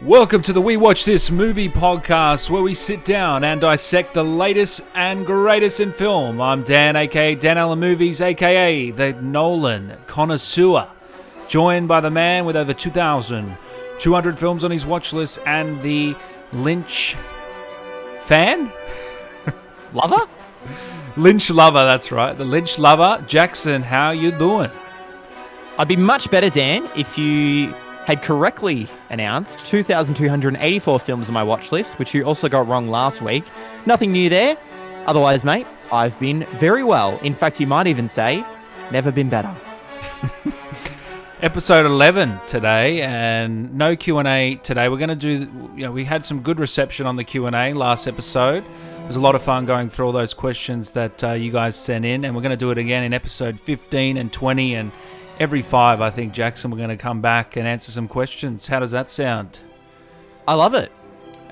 Welcome to the We Watch This Movie podcast, where we sit down and dissect the latest and greatest in film. I'm Dan, aka Dan Allen Movies, aka the Nolan connoisseur, joined by the man with over 2,200 films on his watch list and the Lynch fan? Lover? Lynch lover, that's right. The Lynch lover. Jackson, how you doing? I'd be much better, Dan, if you had correctly announced 2,284 films on my watch list, which you also got wrong last week. Nothing new there. Otherwise, mate, I've been very well. In fact, you might even say, never been better. Episode 11 today, and no Q&A today. We're going to do, we had some good reception on the Q&A last episode. It was a lot of fun going through all those questions that you guys sent in, and we're going to do it again in episode 15 and 20, and every 5, I think, Jackson, we're going to come back and answer some questions. How does that sound? I love it.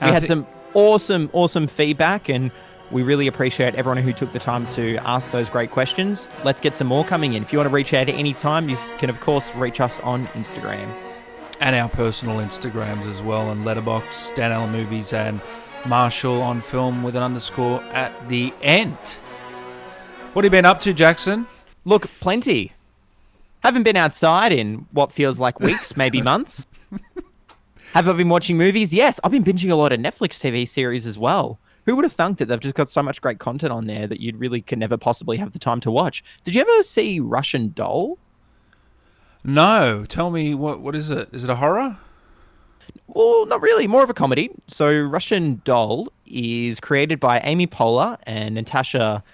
We had some awesome feedback, and we really appreciate everyone who took the time to ask those great questions. Let's get some more coming in. If you want to reach out at any time, you can, of course, reach us on Instagram. And our personal Instagrams as well, and Letterboxd, Dan Allen Movies, and Marshall on Film with an underscore at the end. What have you been up to, Jackson? Look, plenty. Haven't been outside in what feels like weeks, maybe months. Have I been watching movies? Yes, I've been binging a lot of Netflix TV series as well. Who would have thunk that they've just got so much great content on there that you really could never possibly have the time to watch? Did you ever see Russian Doll? No. Tell me, what is it? Is it a horror? Well, not really. More of a comedy. So Russian Doll is created by Amy Poehler and Natasha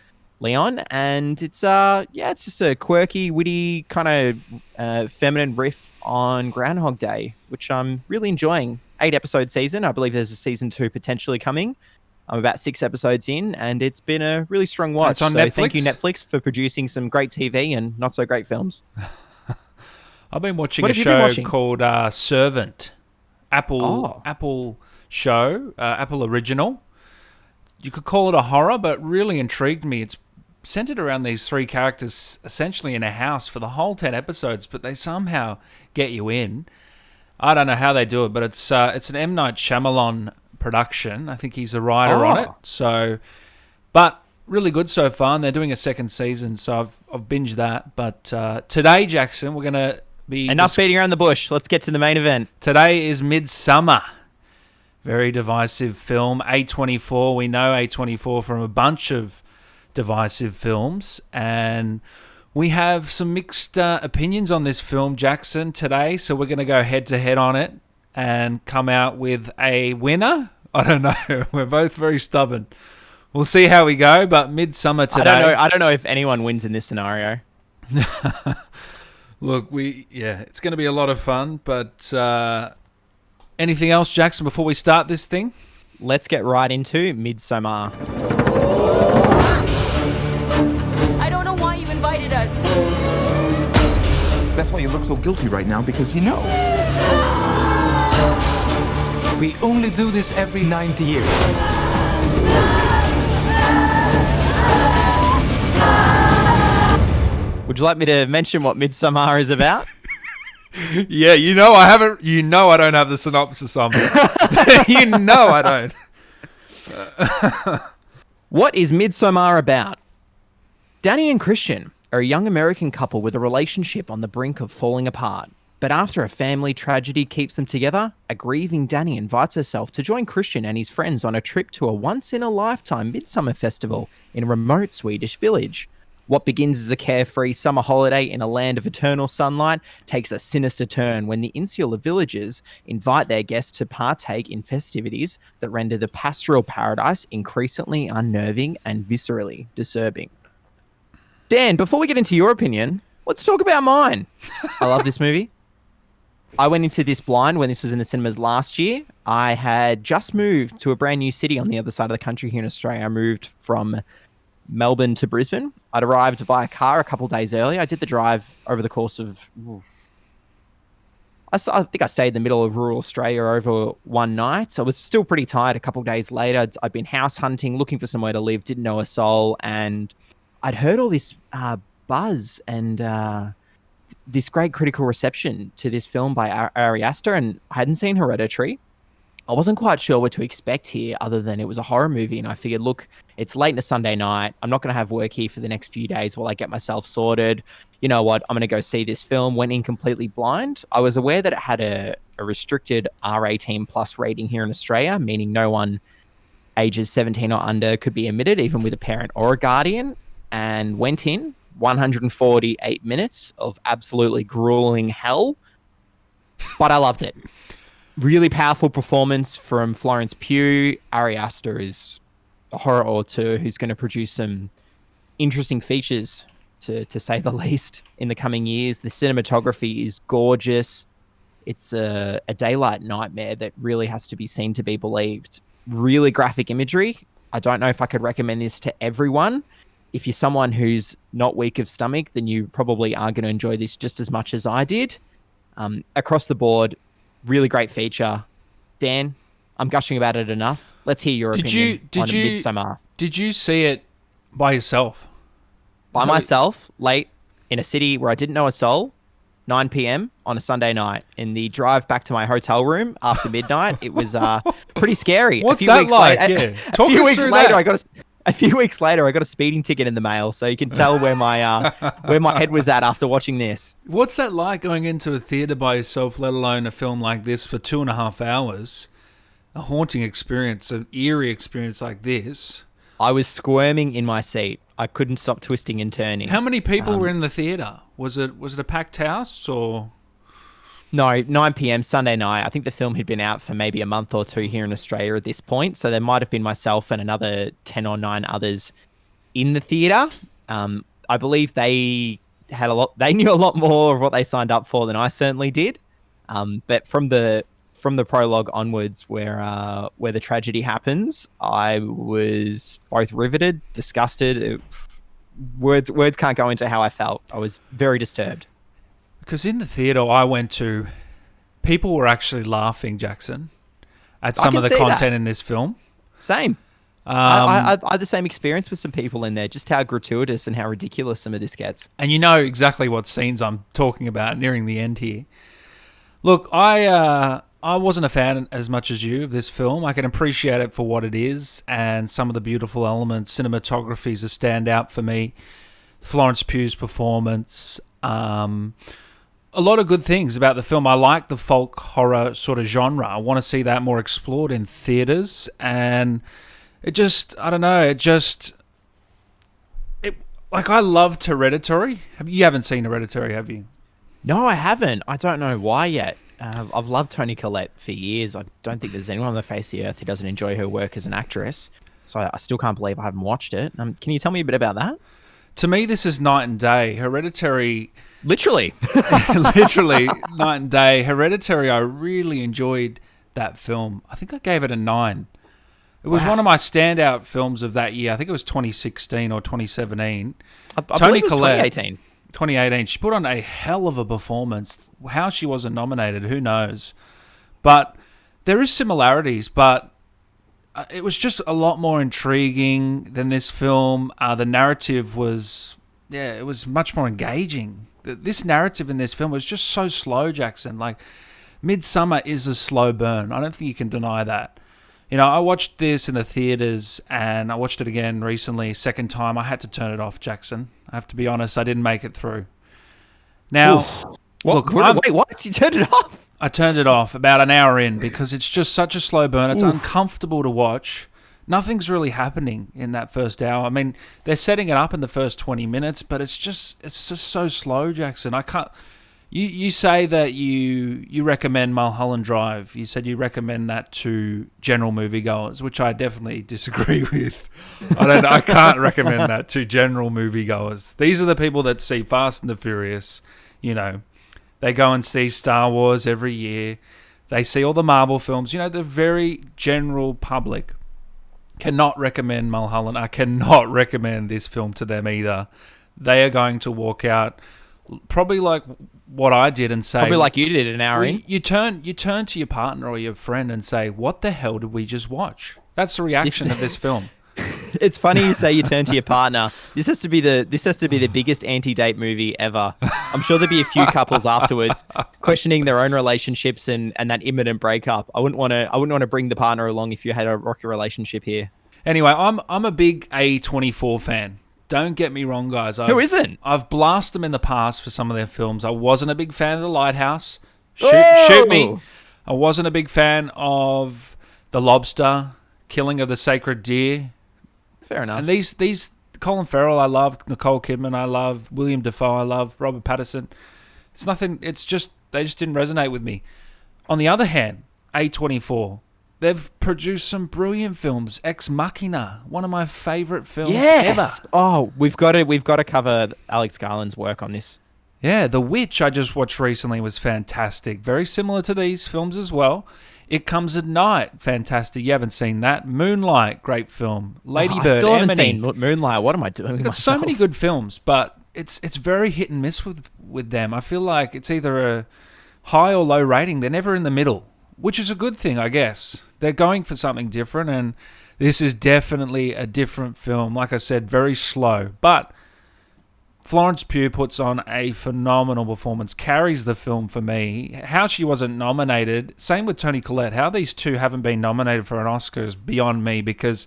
Leon, and it's just a quirky, witty, kind of feminine riff on Groundhog Day, which I'm really enjoying. 8-episode season. I believe there's a season 2 potentially coming. I'm about 6 episodes in, and it's been a really strong watch. It's on Netflix? Thank you, Netflix, for producing some great TV and not so great films. I've been watching a show called Servant. Apple show, Apple original. You could call it a horror, but really intrigued me. It's centered around these 3 characters essentially in a house for the whole 10 episodes, but they somehow get you in. I don't know how they do it, but it's an M. Night Shyamalan production. I think he's a writer on it. So, but really good so far, and they're doing a second season, so I've binged that. But today, Jackson, we're going to be... Enough beating around the bush. Let's get to the main event. Today is Midsommar. Very divisive film. A24. We know A24 from a bunch of divisive films, and we have some mixed opinions on this film, Jackson, today, so we're going to go head-to-head on it and come out with a winner. I don't know. We're both very stubborn. We'll see how we go, but Midsommar today... I don't know if anyone wins in this scenario. Look, it's going to be a lot of fun, but anything else, Jackson, before we start this thing? Let's get right into Midsommar. I don't know why you invited us. That's why you look so guilty right now, because you know. We only do this every 90 years. Would you like me to mention what Midsommar is about? Yeah, I haven't. I don't have the synopsis on me. I don't. What is Midsommar about? Danny and Christian are a young American couple with a relationship on the brink of falling apart. But after a family tragedy keeps them together, a grieving Danny invites herself to join Christian and his friends on a trip to a once-in-a-lifetime midsummer festival in a remote Swedish village. What begins as a carefree summer holiday in a land of eternal sunlight takes a sinister turn when the insular villagers invite their guests to partake in festivities that render the pastoral paradise increasingly unnerving and viscerally disturbing. Dan, before we get into your opinion, let's talk about mine. I love this movie. I went into this blind when this was in the cinemas last year. I had just moved to a brand new city on the other side of the country here in Australia. I moved from Melbourne to Brisbane. I'd arrived via car a couple of days earlier. I did the drive over the course of... I think I stayed in the middle of rural Australia over one night. So I was still pretty tired. A couple of days later, I'd been house hunting, looking for somewhere to live, didn't know a soul, and I'd heard all this buzz and this great critical reception to this film by Ari Aster, and I hadn't seen Hereditary. I wasn't quite sure what to expect here other than it was a horror movie. And I figured, look, it's late on a Sunday night. I'm not going to have work here for the next few days while I get myself sorted. You know what? I'm going to go see this film. Went in completely blind. I was aware that it had a restricted R18 plus rating here in Australia, meaning no one ages 17 or under could be admitted, even with a parent or a guardian. And went in 148 minutes of absolutely grueling hell. But I loved it. Really powerful performance from Florence Pugh. Ari Aster is a horror auteur who's going to produce some interesting features, to say the least, in the coming years. The cinematography is gorgeous. It's a daylight nightmare that really has to be seen to be believed. Really graphic imagery. I don't know if I could recommend this to everyone. If you're someone who's not weak of stomach, then you probably are going to enjoy this just as much as I did. Across the board, really great feature. Dan, I'm gushing about it enough. Let's hear your opinion on Midsommar. Did you see it by yourself? By myself, late, in a city where I didn't know a soul, 9 p.m. on a Sunday night. In the drive back to my hotel room after midnight, it was pretty scary. What's that like? A few weeks later, I got a speeding ticket in the mail, so you can tell where my head was at after watching this. What's that like, going into a theater by yourself, let alone a film like this, for 2.5 hours? A haunting experience, an eerie experience like this. I was squirming in my seat. I couldn't stop twisting and turning. How many people were in the theater? Was it a packed house or? No, 9 p.m. Sunday night. I think the film had been out for maybe a month or two here in Australia at this point. So there might have been myself and another 10 or 9 others in the theater. I believe they knew a lot more of what they signed up for than I certainly did. But from the prologue onwards, where the tragedy happens, I was both riveted, disgusted. Words can't go into how I felt. I was very disturbed. Because in the theater I went to, people were actually laughing, Jackson, at some of the content in this film. Same. I had the same experience with some people in there, just how gratuitous and how ridiculous some of this gets. And you know exactly what scenes I'm talking about nearing the end here. Look, I wasn't a fan as much as you of this film. I can appreciate it for what it is, and some of the beautiful elements. Cinematography is a standout for me. Florence Pugh's performance. A lot of good things about the film. I like the folk horror sort of genre. I want to see that more explored in theaters, and it just, I don't know, like, I loved Hereditary. You haven't seen Hereditary, have you? No, I haven't. I don't know why yet. I've loved Toni Collette for years. I don't think there's anyone on the face of the earth who doesn't enjoy her work as an actress. So I still can't believe I haven't watched it. Can you tell me a bit about that? To me, this is night and day. Hereditary... Literally. Literally, night and day. Hereditary, I really enjoyed that film. I think I gave it a 9. It was one of my standout films of that year. I think it was 2016 or 2017. I Toni Collette, 2018. She put on a hell of a performance. How she wasn't nominated, who knows? But there is similarities, but it was just a lot more intriguing than this film. The narrative was, it was much more engaging. This narrative in this film was just so slow, Jackson. Like, Midsommar is a slow burn. I don't think you can deny that. You know, I watched this in the theaters, and I watched it again recently, second time. I had to turn it off, Jackson. I have to be honest, I didn't make it through. Now, look, wait, what? You turned it off? I turned it off about an hour in because it's just such a slow burn. It's uncomfortable to watch. Nothing's really happening in that first hour. I mean, they're setting it up in the first 20 minutes, but it's just so slow, Jackson. I can't. You say that you recommend Mulholland Drive. You said you recommend that to general moviegoers, which I definitely disagree with. I can't recommend that to general moviegoers. These are the people that see Fast and the Furious. You know, they go and see Star Wars every year. They see all the Marvel films. You know, the very general public cannot recommend Mulholland. I cannot recommend this film to them either. They are going to walk out probably like what I did and say... Probably like you did an hour in. You turn to your partner or your friend and say, what the hell did we just watch? That's the reaction of this film. It's funny you say you turn to your partner. This has to be the biggest anti-date movie ever. I'm sure there'd be a few couples afterwards questioning their own relationships and that imminent breakup. I wouldn't want to bring the partner along if you had a rocky relationship here. Anyway, I'm a big A24 fan. Don't get me wrong, guys. Who isn't? I've blasted them in the past for some of their films. I wasn't a big fan of The Lighthouse. Shoot me. I wasn't a big fan of The Lobster, Killing of the Sacred Deer. Fair enough. And these Colin Farrell, I love. Nicole Kidman, I love. William Dafoe, I love. Robert Pattinson. It's nothing. It's just they just didn't resonate with me. On the other hand, A24, they've produced some brilliant films. Ex Machina, one of my favorite films ever. Oh, we've got to cover Alex Garland's work on this. Yeah, The Witch I just watched recently was fantastic. Very similar to these films as well. It Comes at Night, fantastic. You haven't seen that. Moonlight, great film. Lady Bird, I still haven't Emily. seen Moonlight. What am I doing? They've got so many good films, but it's very hit and miss with them. I feel like it's either a high or low rating. They're never in the middle, which is a good thing, I guess. They're going for something different, and this is definitely a different film. Like I said, very slow, but Florence Pugh puts on a phenomenal performance, carries the film for me. How she wasn't nominated, same with Toni Collette. How these two haven't been nominated for an Oscar is beyond me, because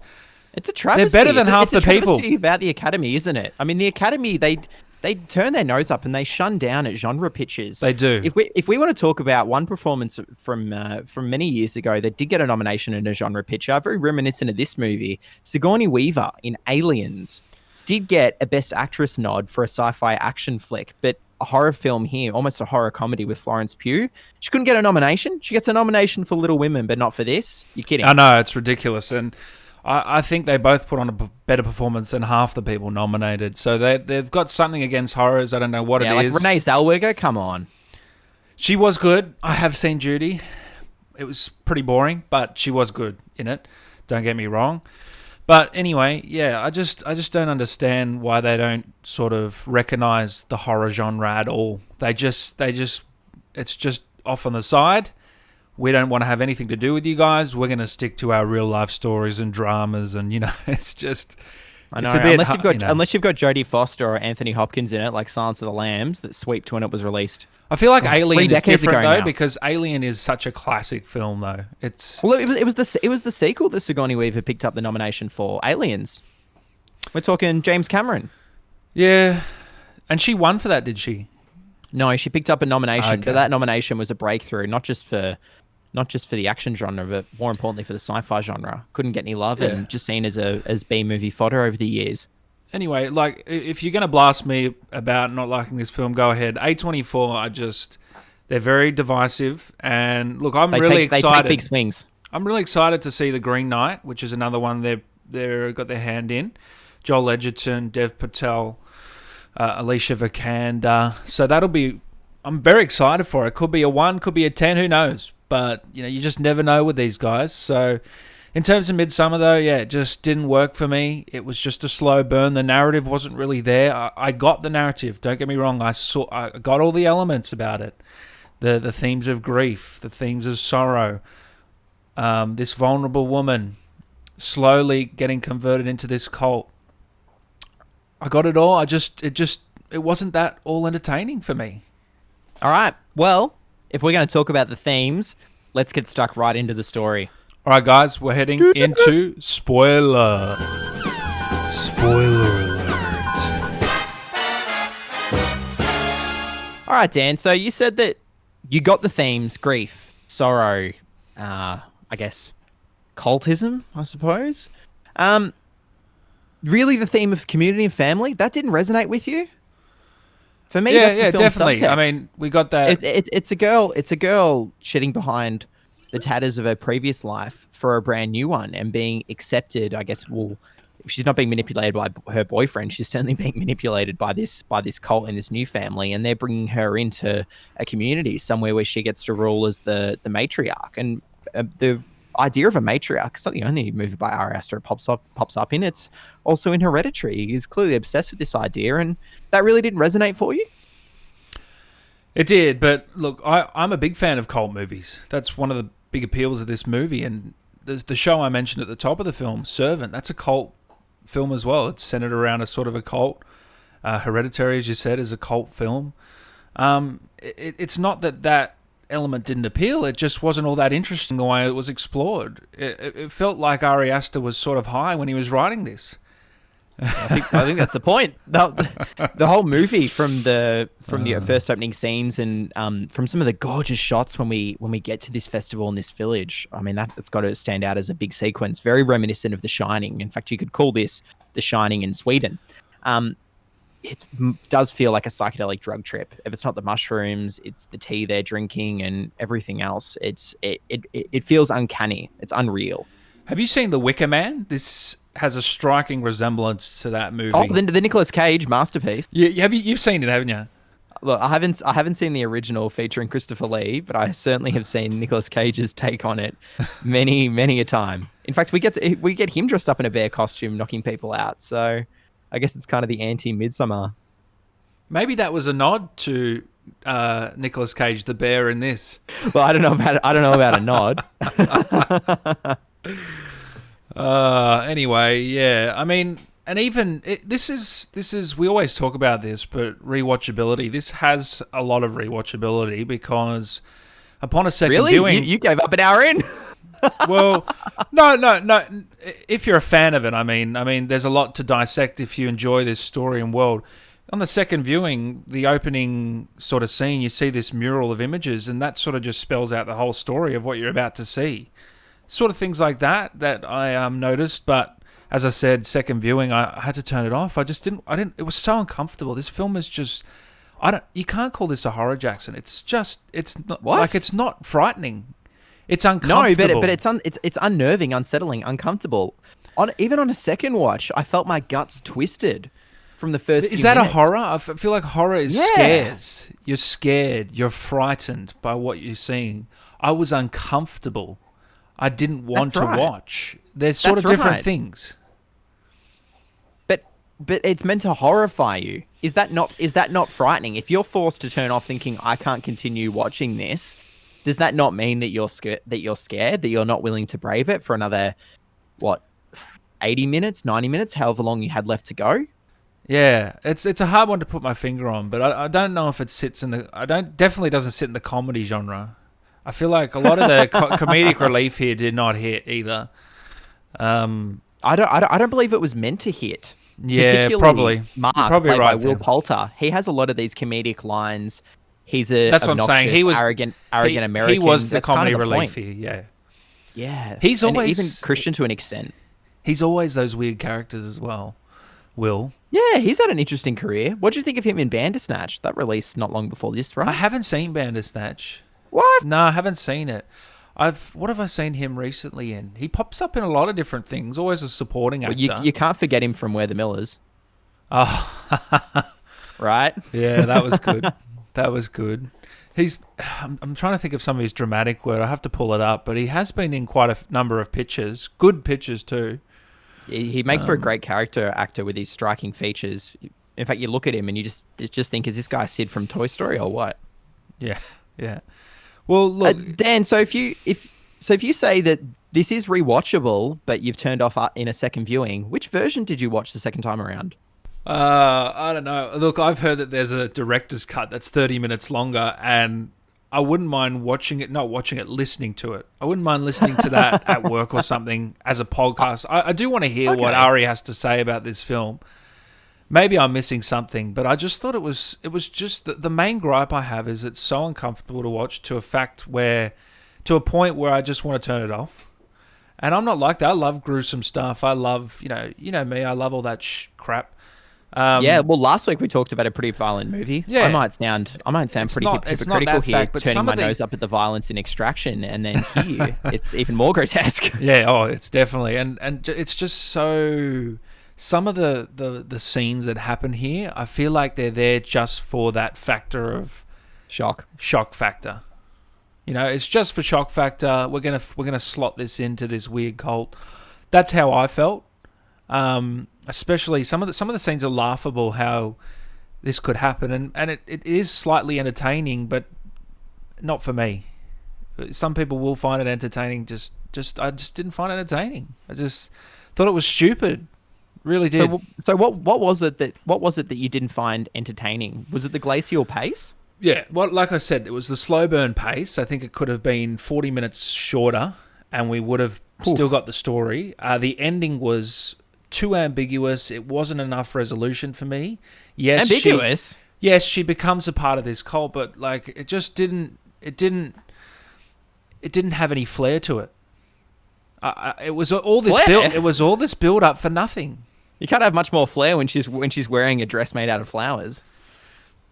it's a travesty. They're better than half the people. It's a travesty about the Academy, isn't it? I mean, the Academy, they turn their nose up and they shun down at genre pictures. They do. If we want to talk about one performance from many years ago that did get a nomination in a genre picture, very reminiscent of this movie, Sigourney Weaver in Aliens did get a Best Actress nod for a sci-fi action flick, but a horror film here, almost a horror comedy with Florence Pugh. She couldn't get a nomination. She gets a nomination for Little Women, but not for this. You're kidding. I know, it's ridiculous. And I think they both put on a better performance than half the people nominated. So they've got something against horrors. I don't know what it is. Renee Zellweger, come on. She was good. I have seen Judy. It was pretty boring, but she was good in it. Don't get me wrong. But anyway, yeah, I just don't understand why they don't sort of recognize the horror genre at all. It's just off on the side. We don't want to have anything to do with you guys. We're going to stick to our real life stories and dramas, and it's just. I know. Unless you've got Jodie Foster or Anthony Hopkins in it, like Silence of the Lambs, that sweeped when it was released. I feel like Alien is different though, because Alien is such a classic film though. It was the sequel that Sigourney Weaver picked up the nomination for, Aliens. We're talking James Cameron. Yeah, and she won for that, did she? No, she picked up a nomination, but that nomination was a breakthrough, not just for the action genre, but more importantly for the sci-fi genre. Couldn't get any love, and just seen as B-movie fodder over the years. Anyway, like, if you're going to blast me about not liking this film, go ahead. A24, they're very divisive, and look, I'm really excited. They take big swings. I'm really excited to see The Green Knight, which is another one they've got their hand in. Joel Edgerton, Dev Patel, Alicia Vikander. So I'm very excited for it. Could be a 1, could be a 10, who knows? But, you just never know with these guys. So, in terms of Midsommar, though, it just didn't work for me. It was just a slow burn. The narrative wasn't really there. I got the narrative. Don't get me wrong. I got all the elements about it. The themes of grief, the themes of sorrow, this vulnerable woman slowly getting converted into this cult. I got it all. It wasn't that all entertaining for me. All right. Well, if we're going to talk about the themes, let's get stuck right into the story. All right, guys, we're heading into spoiler. Spoiler alert. All right, Dan. So you said that you got the themes: grief, sorrow, I guess, cultism, I suppose. Really, the theme of community and family, that didn't resonate with you? For me, that's the film's definitely. subtext. I mean, we got that. It's a girl shitting behind the tatters of her previous life for a brand new one and being accepted. I guess, well, if she's not being manipulated by her boyfriend, she's certainly being manipulated by this cult and this new family, and they're bringing her into a community somewhere where she gets to rule as the matriarch. And the idea of a matriarch, it's not the only movie by Ari Aster pops up in. It's also in Hereditary. He's clearly obsessed with this idea, and that really didn't resonate for you? It did, but look, I'm a big fan of cult movies. That's one of the big appeals of this movie, and the show I mentioned at the top of the film, Servant, that's a cult film as well. It's centered around a sort of a cult. Hereditary, as you said, is a cult film. It's not that element didn't appeal. It just wasn't all that interesting the way it was explored. It felt like Ari Aster was sort of high when he was writing this. I think that's the point. The whole movie, from the first opening scenes and from some of the gorgeous shots when we get to this festival in this village. I mean, that's got to stand out as a big sequence, very reminiscent of The Shining. In fact, you could call this The Shining in Sweden. It does feel like a psychedelic drug trip. If it's not the mushrooms, it's the tea they're drinking and everything else. It feels uncanny. It's unreal. Have you seen The Wicker Man? This has a striking resemblance to that movie. Oh, the Nicolas Cage masterpiece. Yeah, you've seen it, haven't you? Look, I haven't seen the original featuring Christopher Lee, but I certainly have seen Nicolas Cage's take on it many, many a time. In fact, we get him dressed up in a bear costume, knocking people out. So I guess it's kind of the anti-Midsommar. Maybe that was a nod to Nicolas Cage, the bear, in this. Well, I don't know about a nod. Anyway, yeah. I mean, and even this is we always talk about this, but rewatchability. This has a lot of rewatchability because upon a second viewing, you gave up an hour in. Well, no. If you're a fan of it, I mean, there's a lot to dissect if you enjoy this story and world. On the second viewing, the opening sort of scene, you see this mural of images, and that sort of just spells out the whole story of what you're about to see. Sort of things like that I noticed, but as I said, second viewing, I had to turn it off. I didn't. It was so uncomfortable. This film is just. You can't call this a horror, Jackson. It's not what? Like, it's not frightening. It's uncomfortable. No, but it's unnerving, unsettling, uncomfortable. Even on a second watch, I felt my guts twisted from the first. Is that minutes. A horror? I feel like horror is scares. You're scared. You're frightened by what you're seeing. I was uncomfortable. I didn't want to watch. They're sort of different things. But it's meant to horrify you. Is that not frightening? If you're forced to turn off thinking I can't continue watching this, does that not mean that you're scared, that you're not willing to brave it for another 80 minutes, 90 minutes, however long you had left to go? Yeah, it's a hard one to put my finger on, but I don't know if it sits in the definitely doesn't sit in the comedy genre. I feel like a lot of the comedic relief here did not hit either. I don't believe it was meant to hit. Yeah, probably. Mark, you're probably played right by Will Poulter. He has a lot of these comedic lines. He's that's what I'm saying. He was arrogant American. He was the That's comedy kind of the relief point. here. Yeah. Yeah. He's always even Christian to an extent. He's always those weird characters as well. Will. Yeah, he's had an interesting career. What do you think of him in Bandersnatch? That released not long before this, right? I haven't seen Bandersnatch. What? No, I haven't seen it. What have I seen him recently in? He pops up in a lot of different things, always a supporting actor. You can't forget him from Where the Millers. Oh. Right? Yeah, that was good. That was good. I'm trying to think of some of his dramatic work. I have to pull it up, but he has been in quite a number of pictures. Good pictures too. He makes for a great character actor with his striking features. In fact, you look at him and you just think, is this guy Sid from Toy Story or what? Yeah, yeah. Well, look, Dan. So if you say that this is rewatchable, but you've turned off in a second viewing, which version did you watch the second time around? I don't know. Look, I've heard that there's a director's cut that's 30 minutes longer, and I wouldn't mind listening to it. I wouldn't mind listening to that at work or something as a podcast. I do want to hear what Ari has to say about this film. Maybe I'm missing something, but I just thought it was just the main gripe I have is it's so uncomfortable to watch to a point where I just want to turn it off. And I'm not like that. I love gruesome stuff. I love, you know me, I love all that crap. Yeah, well, last week we talked about a pretty violent movie. Yeah, I might sound pretty hypocritical here, turning my nose up at the violence in Extraction, and then here it's even more grotesque. Yeah, it's definitely, and it's just so. Some of the scenes that happen here, I feel like they're there just for that factor of shock factor. You know, it's just for shock factor. We're gonna slot this into this weird cult. That's how I felt. Especially some of the scenes are laughable how this could happen, and it is slightly entertaining, but not for me. Some people will find it entertaining. I just didn't find it entertaining. I just thought it was stupid. Really did. So what was it that you didn't find entertaining? Was it the glacial pace? Yeah, well, like I said, it was the slow burn pace. I think it could have been 40 minutes shorter, and we would have still got the story. The ending was too ambiguous. It wasn't enough resolution for me. Yes, ambiguous. She becomes a part of this cult, but like it just didn't. It didn't have any flair to it. It was all this build. It was all this build up for nothing. You can't have much more flair when she's wearing a dress made out of flowers.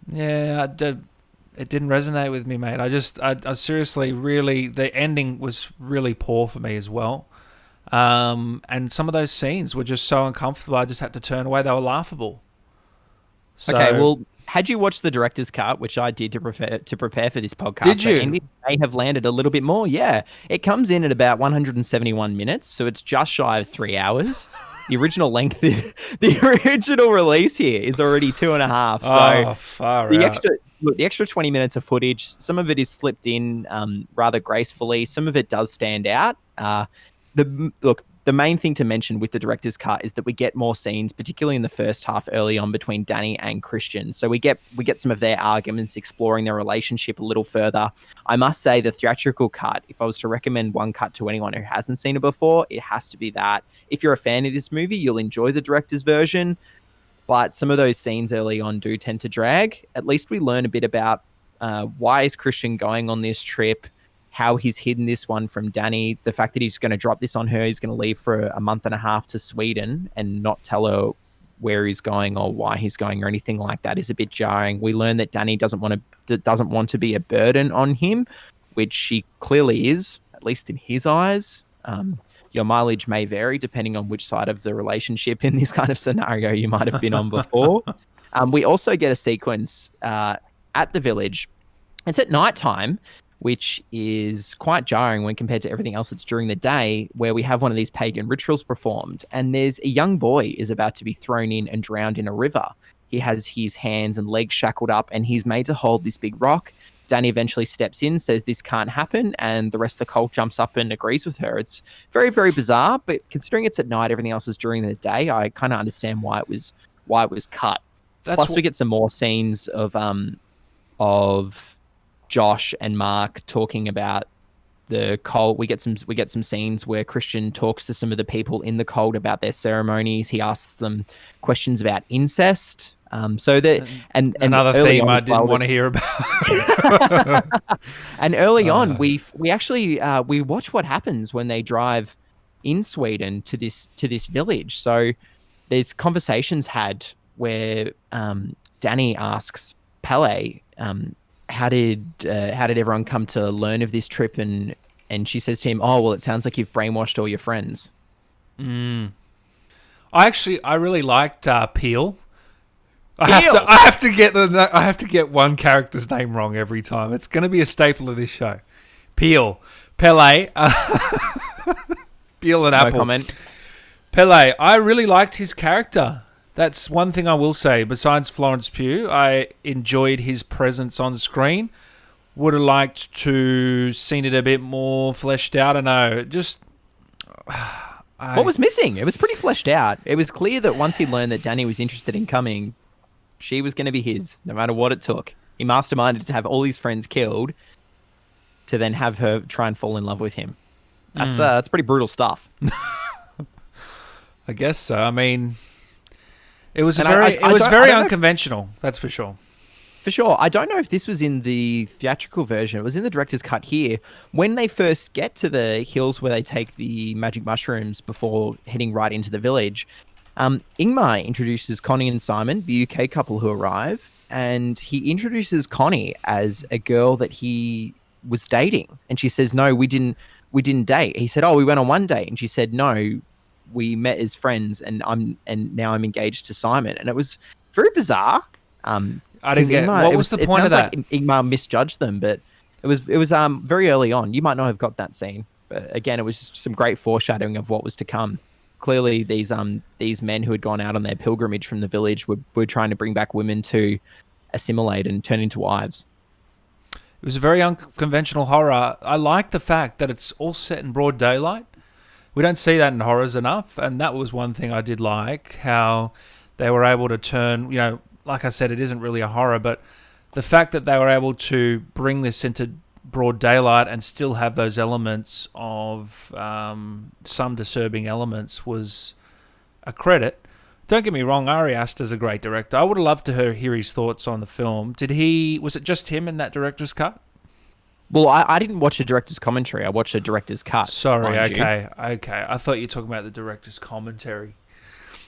Yeah, it didn't resonate with me, mate. I seriously, really, the ending was really poor for me as well. And some of those scenes were just so uncomfortable. I just had to turn away. They were laughable. So, okay, well, had you watched the director's cut, which I did to prepare for this podcast, did you? Andy may have landed a little bit more. Yeah, it comes in at about 171 minutes, so it's just shy of 3 hours. The original length, the original release here is already 2.5. So far the out. the extra 20 minutes of footage, some of it is slipped in rather gracefully. Some of it does stand out. The main thing to mention with the director's cut is that we get more scenes, particularly in the first half early on, between Danny and Christian. So we get some of their arguments, exploring their relationship a little further. I must say the theatrical cut, if I was to recommend one cut to anyone who hasn't seen it before, it has to be that. If you're a fan of this movie, you'll enjoy the director's version, but some of those scenes early on do tend to drag. At least we learn a bit about why is Christian going on this trip, how he's hidden this one from Danny, the fact that he's going to drop this on her, he's going to leave for a month and a half to Sweden and not tell her where he's going or why he's going or anything like that is a bit jarring. We learn that Danny doesn't want to be a burden on him, which she clearly is, at least in his eyes. Your mileage may vary depending on which side of the relationship in this kind of scenario you might have been on before. We also get a sequence at the village. It's at nighttime, which is quite jarring when compared to everything else that's during the day, where we have one of these pagan rituals performed, and there's a young boy is about to be thrown in and drowned in a river. He has his hands and legs shackled up, and he's made to hold this big rock. Danny eventually steps in, says this can't happen, and the rest of the cult jumps up and agrees with her. It's very, very bizarre, but considering it's at night, everything else is during the day, I kind of understand why it was cut. Plus, we get some more scenes of Josh and Mark talking about the cult. We get some scenes where Christian talks to some of the people in the cult about their ceremonies. He asks them questions about incest. So that and another theme I didn't want to hear about. And early on, we actually we watch what happens when they drive in Sweden to this village. So there's conversations had where Danny asks Pele, how did everyone come to learn of this trip? And she says to him, oh, well, it sounds like you've brainwashed all your friends. I really liked Pele. I have to get one character's name wrong every time. It's going to be a staple of this show. Pele, Pele and Apple. No comment. Pele, I really liked his character. That's one thing I will say. Besides Florence Pugh, I enjoyed his presence on screen. Would have liked to seen it a bit more fleshed out. I know, what was missing? It was pretty fleshed out. It was clear that once he learned that Danny was interested in coming, she was going to be his, no matter what it took. He masterminded to have all his friends killed, to then have her try and fall in love with him. That's pretty brutal stuff. I guess so. I mean, it was very unconventional. That's for sure. For sure. I don't know if this was in the theatrical version. It was in the director's cut here. When they first get to the hills where they take the magic mushrooms before heading right into the village, Ingmar introduces Connie and Simon, the UK couple who arrive, and he introduces Connie as a girl that he was dating. And she says, no, we didn't date. He said, oh, we went on one date. And she said, no, we met as friends, and now I'm engaged to Simon. And it was very bizarre. I didn't get what was the point of that? Like Ingmar misjudged them, but it was very early on. You might not have got that scene, but again, it was just some great foreshadowing of what was to come. Clearly, these men who had gone out on their pilgrimage from the village were trying to bring back women to assimilate and turn into wives. It was a very unconventional horror. I like the fact that it's all set in broad daylight. We don't see that in horrors enough, and that was one thing I did like, how they were able to turn, like I said, it isn't really a horror, but the fact that they were able to bring this into broad daylight and still have those elements of some disturbing elements was a credit. Don't get me wrong, Ari Aster's a great director. I would have loved to hear his thoughts on the film. Was it just him in that director's cut? Well, I didn't watch a director's commentary. I watched a director's cut. Sorry, okay. I thought you were talking about the director's commentary.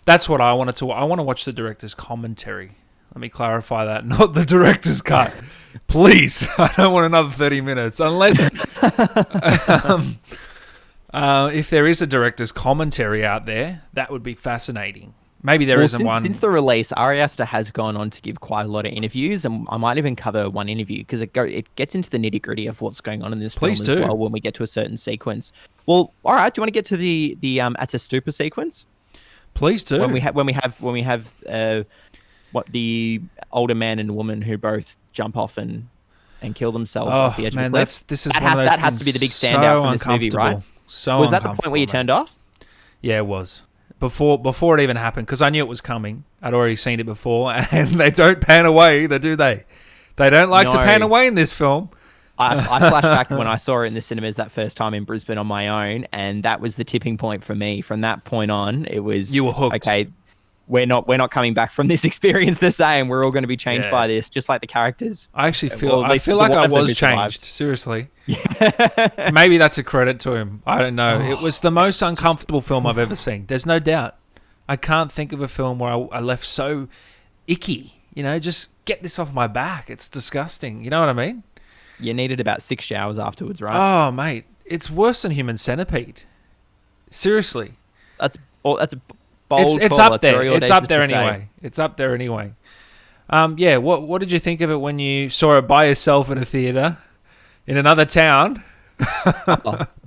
That's what I wanted to... I want to watch the director's commentary. Let me clarify that. Not the director's cut. Please. I don't want another 30 minutes. Unless... if there is a director's commentary out there, that would be fascinating. Maybe there isn't one. Since the release, Ari Aster has gone on to give quite a lot of interviews, and I might even cover one interview because it gets into the nitty-gritty of what's going on in this film as well when we get to a certain sequence. Well, all right. Do you want to get to the Atastupa sequence? Please do. When we have the older man and woman who both jump off and kill themselves off the edge of the cliff. That has to be the big standout from this movie, right? Was that the point where you turned off? Yeah, it was. Before it even happened, because I knew it was coming. I'd already seen it before, and they don't pan away, do they? They don't like to pan away in this film. I flashed back when I saw it in the cinemas that first time in Brisbane on my own, and that was the tipping point for me. From that point on, it was... You were hooked. Okay, we're not coming back from this experience the same. We're all going to be changed by this, just like the characters. I actually feel like I was changed. Seriously. Yeah. Maybe that's a credit to him. I don't know. It was the most uncomfortable film I've ever seen. There's no doubt. I can't think of a film where I left so icky. Just get this off my back. It's disgusting. You know what I mean? You needed about 6 showers afterwards, right? Oh, mate. It's worse than Human Centipede. Seriously. That's a bold It's up there. It's up there anyway. It's up there anyway. Yeah, what did you think of it when you saw it by yourself in a theater in another town?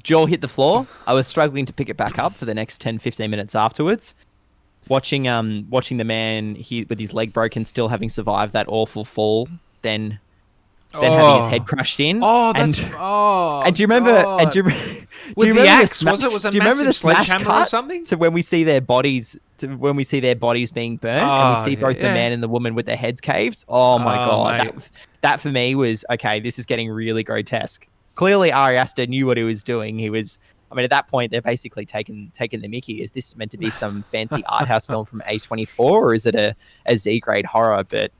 Jaw hit the floor. I was struggling to pick it back up for the next 10-15 minutes afterwards. Watching the man with his leg broken still having survived that awful fall, then having his head crushed in. And do you remember? And do you remember the axe? Was a massive sledgehammer or something? So when we see their bodies, being burnt, and we see both the man and the woman with their heads caved. Oh my god, that for me was okay. This is getting really grotesque. Clearly, Ari Aster knew what he was doing. At that point, they're basically taking the mickey. Is this meant to be some fancy art house film from A24, or is it a Z grade horror? But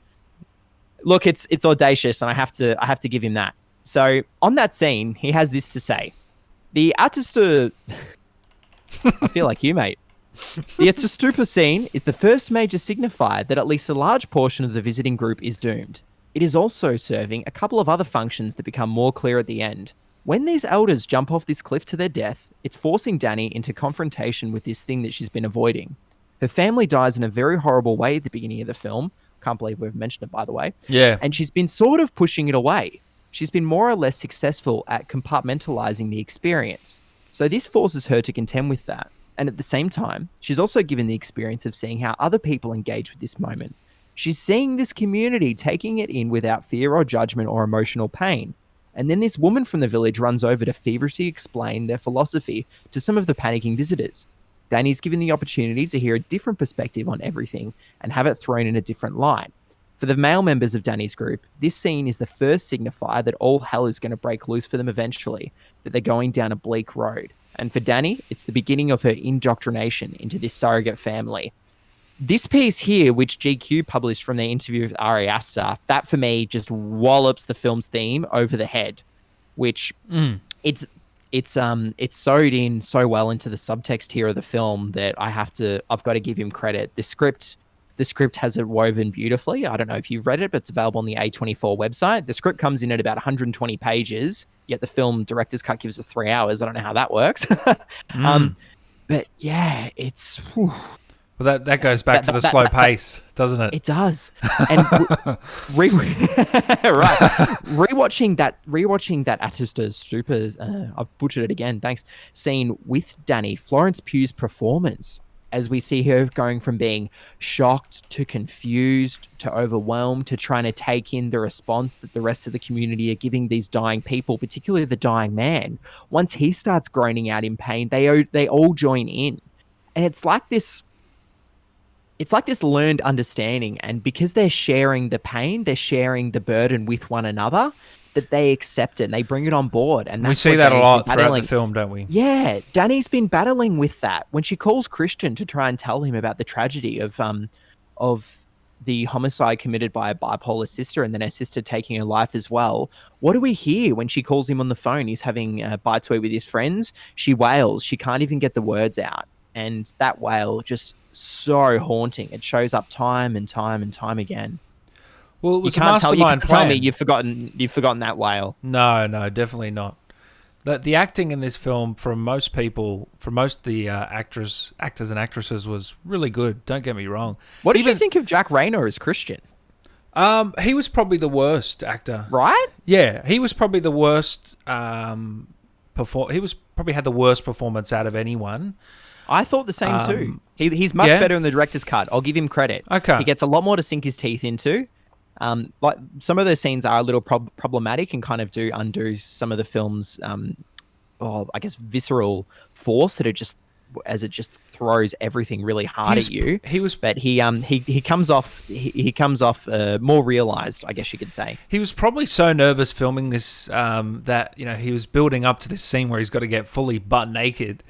look, it's audacious, and I have to give him that. So on that scene, he has this to say: the Atastupa. I feel like you, mate. The Atastupa scene is the first major signifier that at least a large portion of the visiting group is doomed. It is also serving a couple of other functions that become more clear at the end. When these elders jump off this cliff to their death, it's forcing Danny into confrontation with this thing that she's been avoiding. Her family dies in a very horrible way at the beginning of the film. Can't believe we've mentioned it, by the way. Yeah. And she's been sort of pushing it away. She's been more or less successful at compartmentalizing the experience. So this forces her to contend with that. And at the same time, she's also given the experience of seeing how other people engage with this moment. She's seeing this community taking it in without fear or judgment or emotional pain. And then this woman from the village runs over to feverishly explain their philosophy to some of the panicking visitors. Danny's given the opportunity to hear a different perspective on everything and have it thrown in a different light. For the male members of Danny's group, this scene is the first signifier that all hell is going to break loose for them eventually, that they're going down a bleak road. And for Danny, it's the beginning of her indoctrination into this surrogate family. This piece here, which GQ published from their interview with Ari Aster, that for me just wallops the film's theme over the head, which it's sewed in so well into the subtext here of the film that I've got to give him credit. The script has it woven beautifully. I don't know if you've read it, but it's available on the A24 website. The script comes in at about 120 pages, yet the film director's cut gives us 3 hours. I don't know how that works. But yeah, it's... Whew. Well, that goes back to the slow pace, doesn't it? It does. And rewatching that Atastupa's I've butchered it again. Thanks. Scene with Danny, Florence Pugh's performance as we see her going from being shocked to confused to overwhelmed to trying to take in the response that the rest of the community are giving these dying people, particularly the dying man. Once he starts groaning out in pain, they all join in. And it's like this learned understanding. And because they're sharing the pain, they're sharing the burden with one another, that they accept it and they bring it on board. And we see that a lot throughout the film, don't we? Yeah, Danny's been battling with that. When she calls Christian to try and tell him about the tragedy of the homicide committed by a bipolar sister and then her sister taking her life as well, what do we hear when she calls him on the phone? He's having a bite to eat with his friends. She wails. She can't even get the words out. And that wail, just so haunting. It shows up time and time and time again. Well, it was you can't plan. tell me you've forgotten that wail. No, definitely not. The acting in this film from most of the actors and actresses was really good. Don't get me wrong. What did you think of Jack Rayner as Christian? He was probably the worst actor. Right? Yeah, he was probably the worst. He was probably had the worst performance out of anyone. I thought the same too. He's much better in the director's cut. I'll give him credit. Okay. He gets a lot more to sink his teeth into. Like some of those scenes are a little problematic and kind of do undo some of the film's, I guess, visceral force that it just throws everything really hard at you. But he comes off more realized, I guess you could say. He was probably so nervous filming this that he was building up to this scene where he's got to get fully butt naked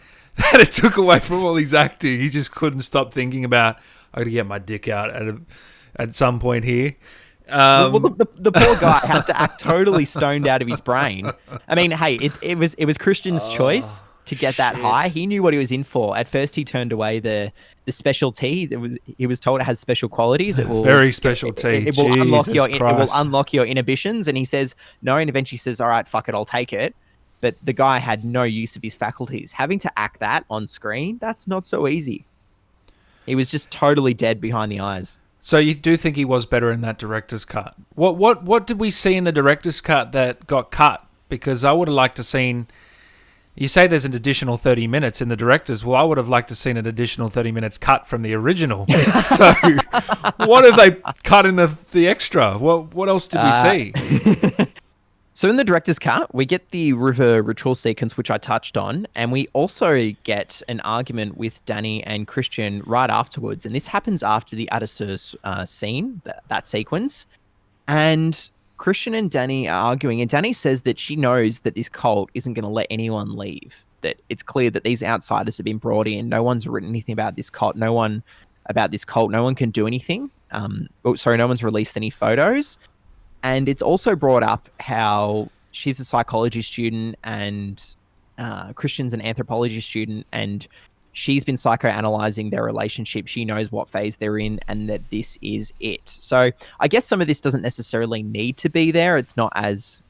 that it took away from all his acting. He just couldn't stop thinking about, I got to get my dick out at some point here. Well, the poor guy has to act totally stoned out of his brain. I mean, hey, it was Christian's choice to get that high. He knew what he was in for. At first, he turned away the special tea. He was told it has special qualities. It will very special tea. It will unlock your inhibitions. And he says no, and eventually says, "All right, fuck it, I'll take it." But the guy had no use of his faculties. Having to act that on screen, that's not so easy. He was just totally dead behind the eyes. So you do think he was better in that director's cut? What did we see in the director's cut that got cut? Because I would have liked to seen. You say there's an additional 30 minutes in the director's. Well, I would have liked to seen an additional 30 minutes cut from the original. So what have they cut in the extra? What else did we see? So in the director's cut, we get the river ritual sequence, which I touched on, and we also get an argument with Danny and Christian right afterwards. And this happens after the Aster's scene, that sequence. And Christian and Danny are arguing, and Danny says that she knows that this cult isn't going to let anyone leave. That it's clear that these outsiders have been brought in. No one's written anything about this cult. No one can do anything. No one's released any photos. And it's also brought up how she's a psychology student and Christian's an anthropology student, and she's been psychoanalyzing their relationship. She knows what phase they're in and that this is it. So I guess some of this doesn't necessarily need to be there. It's not as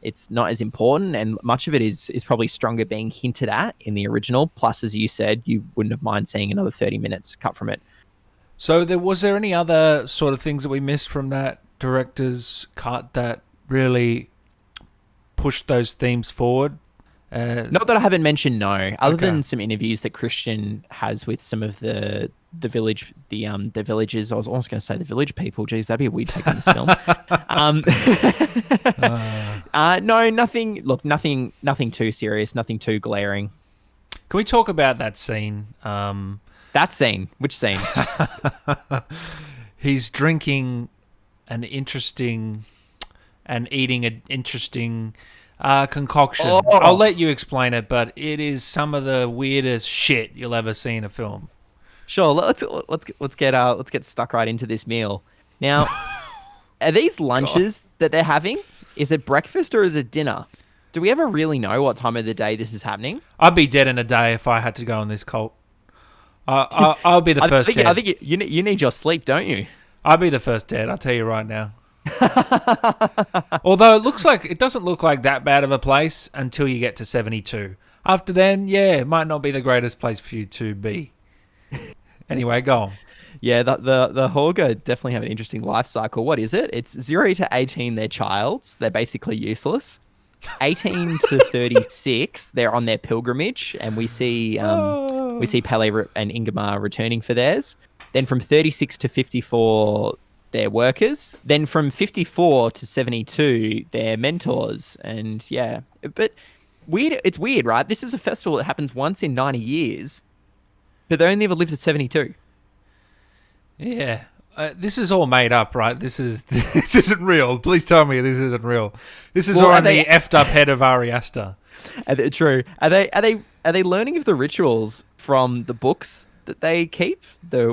important, and much of it is probably stronger being hinted at in the original. Plus, as you said, you wouldn't have mind seeing another 30 minutes cut from it. So was there any other sort of things that we missed from that director's cut that really pushed those themes forward? Not that I haven't mentioned, no. Other than some interviews that Christian has with some of the villagers. I was almost going to say the village people. Geez, that'd be a weird take on this film. No, nothing. Look, nothing too serious. Nothing too glaring. Can we talk about that scene? That scene. Which scene? He's drinking an interesting and eating an interesting concoction. Oh. I'll let you explain it, but it is some of the weirdest shit you'll ever see in a film. Sure, let's get stuck right into this meal. Now, are these lunches that they're having? Is it breakfast or is it dinner? Do we ever really know what time of the day this is happening? I'd be dead in a day if I had to go on this cult. I'll be the first dead. I think you need your sleep, don't you? I'll be the first dead. I'll tell you right now. Although it doesn't look like that bad of a place until you get to 72. After then, it might not be the greatest place for you to be. Anyway, go on. Yeah, the Hauga definitely have an interesting life cycle. What is it? It's 0 to 18, they're childs. They're basically useless. 18 to 36, they're on their pilgrimage, and we see we see Pele and Ingmar returning for theirs. Then from 36 to 54, they're workers. Then from 54 to 72, they're mentors. And yeah, but weird. It's weird, right? This is a festival that happens once in 90 years, but they only ever lived at 72. Yeah. This is all made up, right? This isn't real. Please tell me this isn't real. This is all in the effed up head of Ari Aster. True. Are they learning of the rituals from the books that they keep? The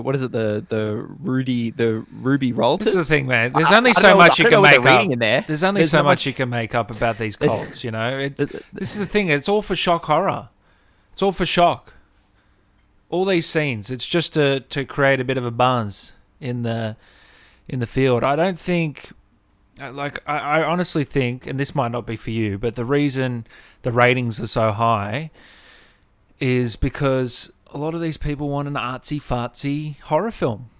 ruby rollers? This is the thing, man. There's only so much you can make up. There's only so much you can make up about these cults, you know? This is the thing. It's all for shock horror. It's all for shock. All these scenes, it's just to create a bit of a buzz in the field. I don't think, I honestly think, and this might not be for you, but the reason the ratings are so high is because a lot of these people want an artsy-fartsy horror film.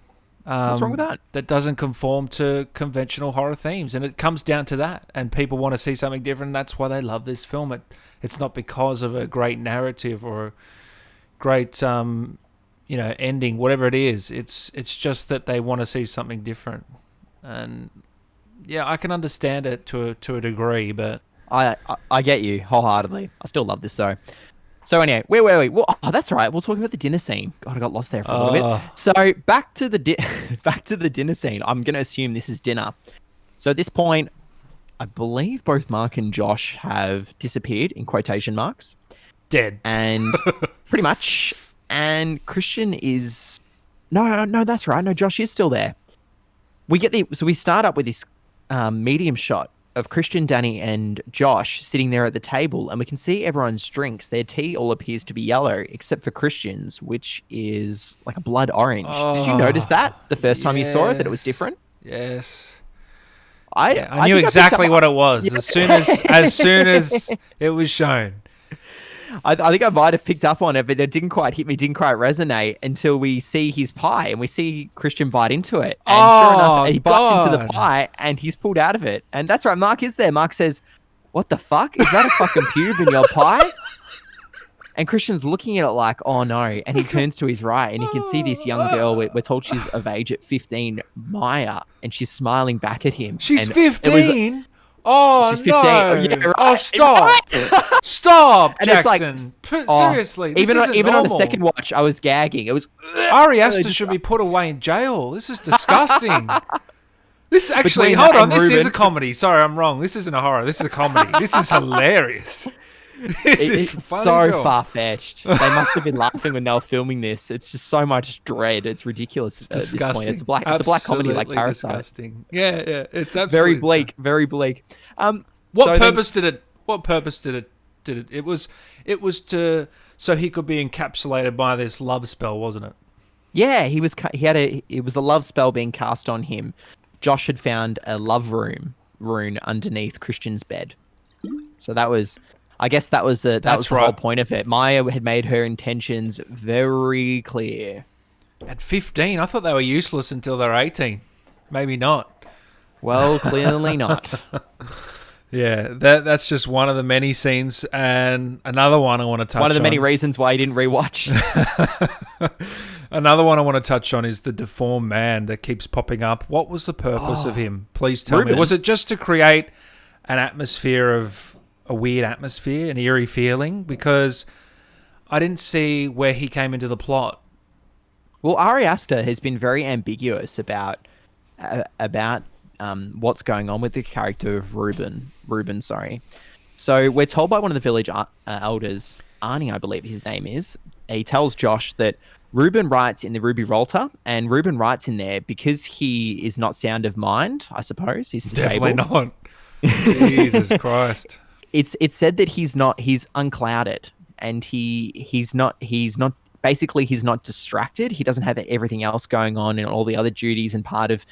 What's wrong with that? That doesn't conform to conventional horror themes, and it comes down to that. And people want to see something different, and that's why they love this film. It's not because of a great narrative or a great ending, whatever it is. It's just that they want to see something different. And yeah, I can understand it to a degree, but I get you wholeheartedly. I still love this though. So anyway, where were we? Well, that's right. We're talking about the dinner scene. God, I got lost there for a little bit. So back to the dinner scene. I'm going to assume this is dinner. So at this point, I believe both Mark and Josh have disappeared, in quotation marks. Dead. And pretty much. And Christian is... No, that's right. No, Josh is still there. So we start up with this medium shot of Christian, Danny, and Josh sitting there at the table, and we can see everyone's drinks. Their tea all appears to be yellow, except for Christian's, which is like a blood orange. Did you notice that the first time you saw it, that it was different? Yes. I knew exactly what it was as soon as it was shown. I think I might have picked up on it, but it didn't quite hit me, didn't quite resonate until we see his pie and we see Christian bite into it. And sure enough, he bites into the pie and he's pulled out of it. And that's right, Mark is there. Mark says, "What the fuck? Is that a fucking pube in your pie?" And Christian's looking at it like, "Oh no." And he turns to his right and he can see this young girl, we're told she's of age at 15, Maya, and she's smiling back at him. She's 15? Oh, she's 15. No. Yeah, right. Oh, stop. Stop, and Jackson. Seriously. Even on a second watch, I was gagging. It was... Ari Aster should be put away in jail. This is disgusting. This actually... Hold on. This is a comedy. Sorry, I'm wrong. This isn't a horror. This is a comedy. This is hilarious. It's so far-fetched. They must have been laughing when they were filming this. It's just so much dread. It's ridiculous at this point. It's a black comedy like Parasite. Disgusting. Yeah. It's absolutely very bleak. Very bleak. What purpose did it? It was so he could be encapsulated by this love spell, wasn't it? Yeah, it was a love spell being cast on him. Josh had found a love rune underneath Christian's bed. So that was... I guess that was the whole point of it. Maya had made her intentions very clear. At 15, I thought they were useless until they were 18. Maybe not. Well, clearly not. Yeah, that's just one of the many scenes, and another one I want to touch on. One of the many reasons why you didn't rewatch. Another one I want to touch on is the deformed man that keeps popping up. What was the purpose of him? Please tell me. Was it just to create an atmosphere of... a weird atmosphere, an eerie feeling, because I didn't see where he came into the plot. Well, Ari Aster has been very ambiguous about what's going on with the character of Reuben. So we're told by one of the village elders, Arnie, I believe his name is. He tells Josh that Reuben writes in the Ruby Rolter, and Reuben writes in there because he is not sound of mind, I suppose. He's disabled. Definitely not. Jesus Christ. It's said that he's unclouded, and he's not distracted. He doesn't have everything else going on and all the other duties and part of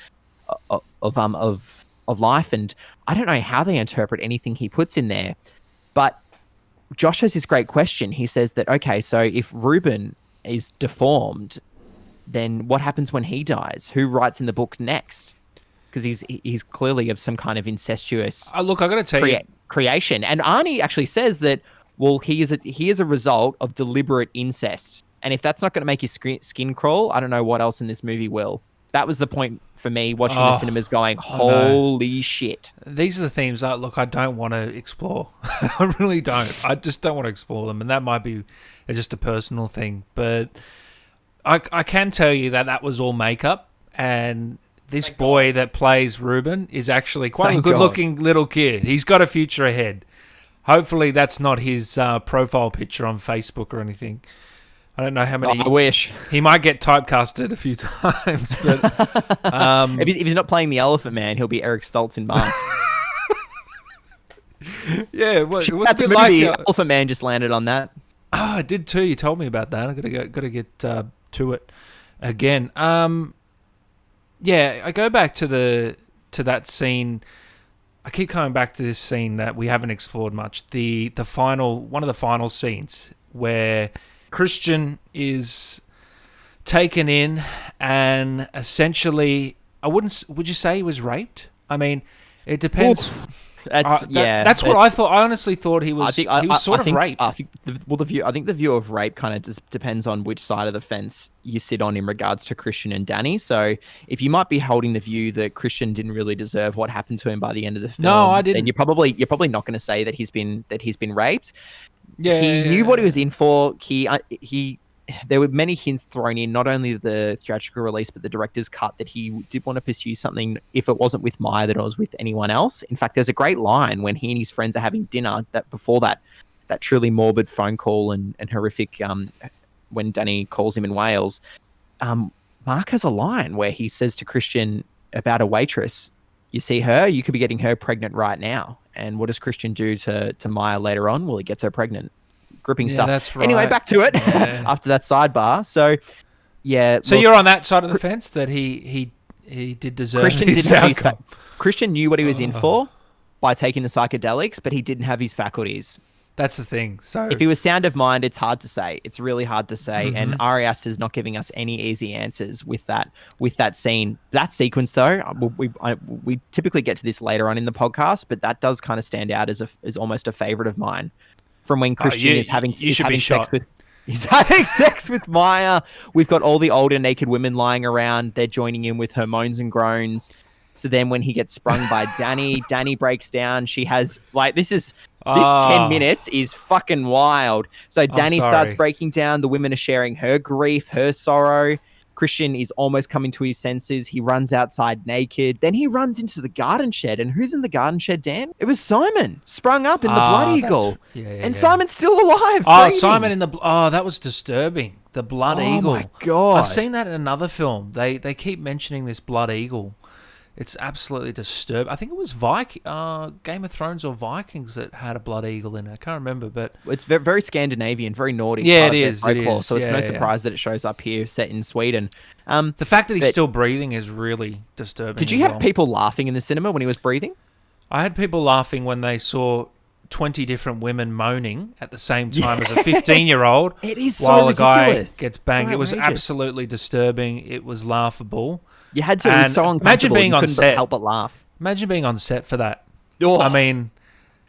life. And I don't know how they interpret anything he puts in there, but Josh has this great question. He says that, okay, so if Reuben is deformed, then what happens when he dies? Who writes in the book next? Because he's clearly of some kind of incestuous. Look, I got to tell you. Creation. And Arnie actually says that, well, he is a result of deliberate incest, And if that's not going to make your skin crawl, I don't know what else in this movie will. That was the point for me watching the cinemas going, holy shit. These are the themes I don't want to explore. I really don't. I just don't want to explore them. And that might be just a personal thing. But I can tell you that was all makeup. And this boy that plays Ruben is actually quite a good-looking little kid. He's got a future ahead. Hopefully that's not his profile picture on Facebook or anything. I don't know how many. I wish. He might get typecasted a few times. But if he's not playing the Elephant Man, he'll be Eric Stoltz in Mask. Yeah, it was that's a movie. Elephant Man just landed on that. Oh, I did too. You told me about that. I gotta get to it again. Yeah, I go back to that scene. I keep coming back to this scene that we haven't explored much. The one of the final scenes where Christian is taken in and essentially, would you say he was raped? I mean, it depends. That's what I thought. I honestly thought he was. He was sort of raped. I think the view of rape kind of just depends on which side of the fence you sit on in regards to Christian and Danny. So if you might be holding the view that Christian didn't really deserve what happened to him by the end of the film, no, I didn't. Then you're probably not going to say that he's been raped. Yeah, he knew what he was in for. There were many hints thrown in, not only the theatrical release, but the director's cut, that he did want to pursue something, if it wasn't with Maya, that it was with anyone else. In fact, there's a great line when he and his friends are having dinner, that before that truly morbid phone call and horrific, when Danny calls him in Wales, Mark has a line where he says to Christian about a waitress, you see her, you could be getting her pregnant right now. And what does Christian do to Maya later on? Well, he gets her pregnant. Gripping stuff. That's right. Anyway, back to it. After that sidebar. So, yeah. So you're on that side of the fence that he did deserve his outcome. Christian knew what he was in for by taking the psychedelics, but he didn't have his faculties. That's the thing. So if he was sound of mind, it's hard to say. It's really hard to say. Mm-hmm. And Ari Aster's not giving us any easy answers with that scene. That sequence, though, we typically get to this later on in the podcast, but that does kind of stand out as almost a favorite of mine. From when Christian is having sex with Maya. We've got all the older naked women lying around. They're joining in with her moans and groans. So then when he gets sprung by Danny breaks down. She has this 10 minutes is fucking wild. So Danny starts breaking down. The women are sharing her grief, her sorrow. Christian is almost coming to his senses. He runs outside naked. Then he runs into the garden shed. And who's in the garden shed, Dan? It was Simon, sprung up in the Blood Eagle. And Simon's still alive. Breathing. Simon in the... Oh, that was disturbing. The Blood Eagle. Oh, my God. I've seen that in another film. They keep mentioning this Blood Eagle. It's absolutely disturbing. I think it was Game of Thrones or Vikings that had a Blood Eagle in it. I can't remember, but... It's very, very Scandinavian, very Nordic. Yeah, it is. So it's no surprise that it shows up here, set in Sweden. The fact that he's still breathing is really disturbing. Did you have people laughing in the cinema when he was breathing? I had people laughing when they saw 20 different women moaning at the same time as a 15-year-old. It is so while ridiculous. A guy gets banged. It was absolutely disturbing. It was laughable. You had to. It was so uncomfortable. Imagine being on set. Help but laugh. Imagine being on set for that. Oh, I mean,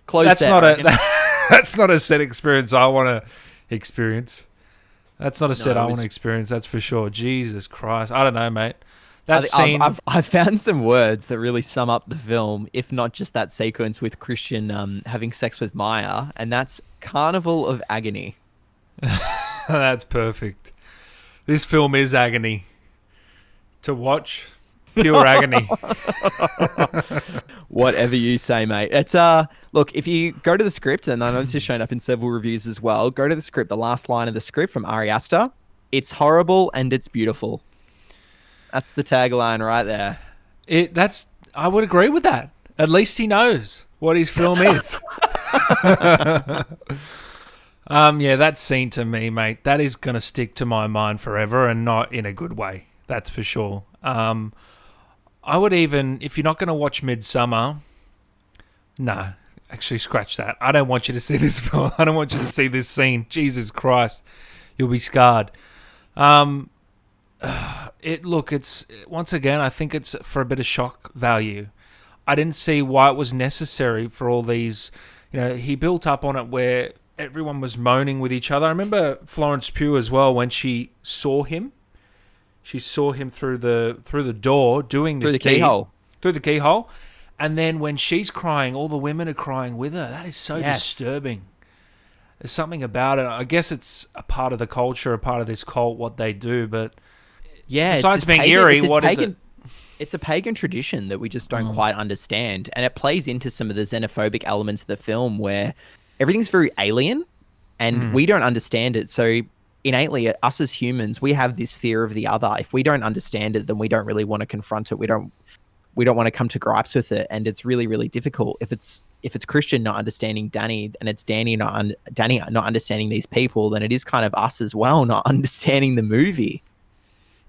that's not a set experience I want to experience. That's not a set I want to experience. That's for sure. Jesus Christ, I don't know, mate. That scene. I've found some words that really sum up the film, if not just that sequence with Christian having sex with Maya, and that's Carnival of Agony. That's perfect. This film is agony. To watch, pure agony. Whatever you say, mate. It's look, if you go to the script, and I know this is shown up in several reviews as well, go to the script, the last line of the script from Ari Aster. It's horrible and it's beautiful. That's the tagline right there. I would agree with that. At least he knows what his film is. Yeah, that scene to me, mate, that is gonna stick to my mind forever, and not in a good way. That's for sure. I would even, if you're not going to watch Midsommar, actually scratch that. I don't want you to see this film. I don't want you to see this scene. Jesus Christ, you'll be scarred. It's once again, I think it's for a bit of shock value. I didn't see why it was necessary for all these. He built up on it where everyone was moaning with each other. I remember Florence Pugh as well when she saw him. She saw him through the door doing this through the keyhole. Through the keyhole. And then when she's crying, all the women are crying with her. That is so disturbing. There's something about it. I guess it's a part of the culture, a part of this cult, what they do. But besides being eerie, what is it? It's a pagan tradition that we just don't quite understand. And it plays into some of the xenophobic elements of the film where everything's very alien and we don't understand it. So innately, us as humans, we have this fear of the other. If we don't understand it, then we don't really want to confront it. We don't want to come to gripes with it. And it's really, really difficult. If it's Christian not understanding Danny and it's Danny not understanding these people, then it is kind of us as well not understanding the movie.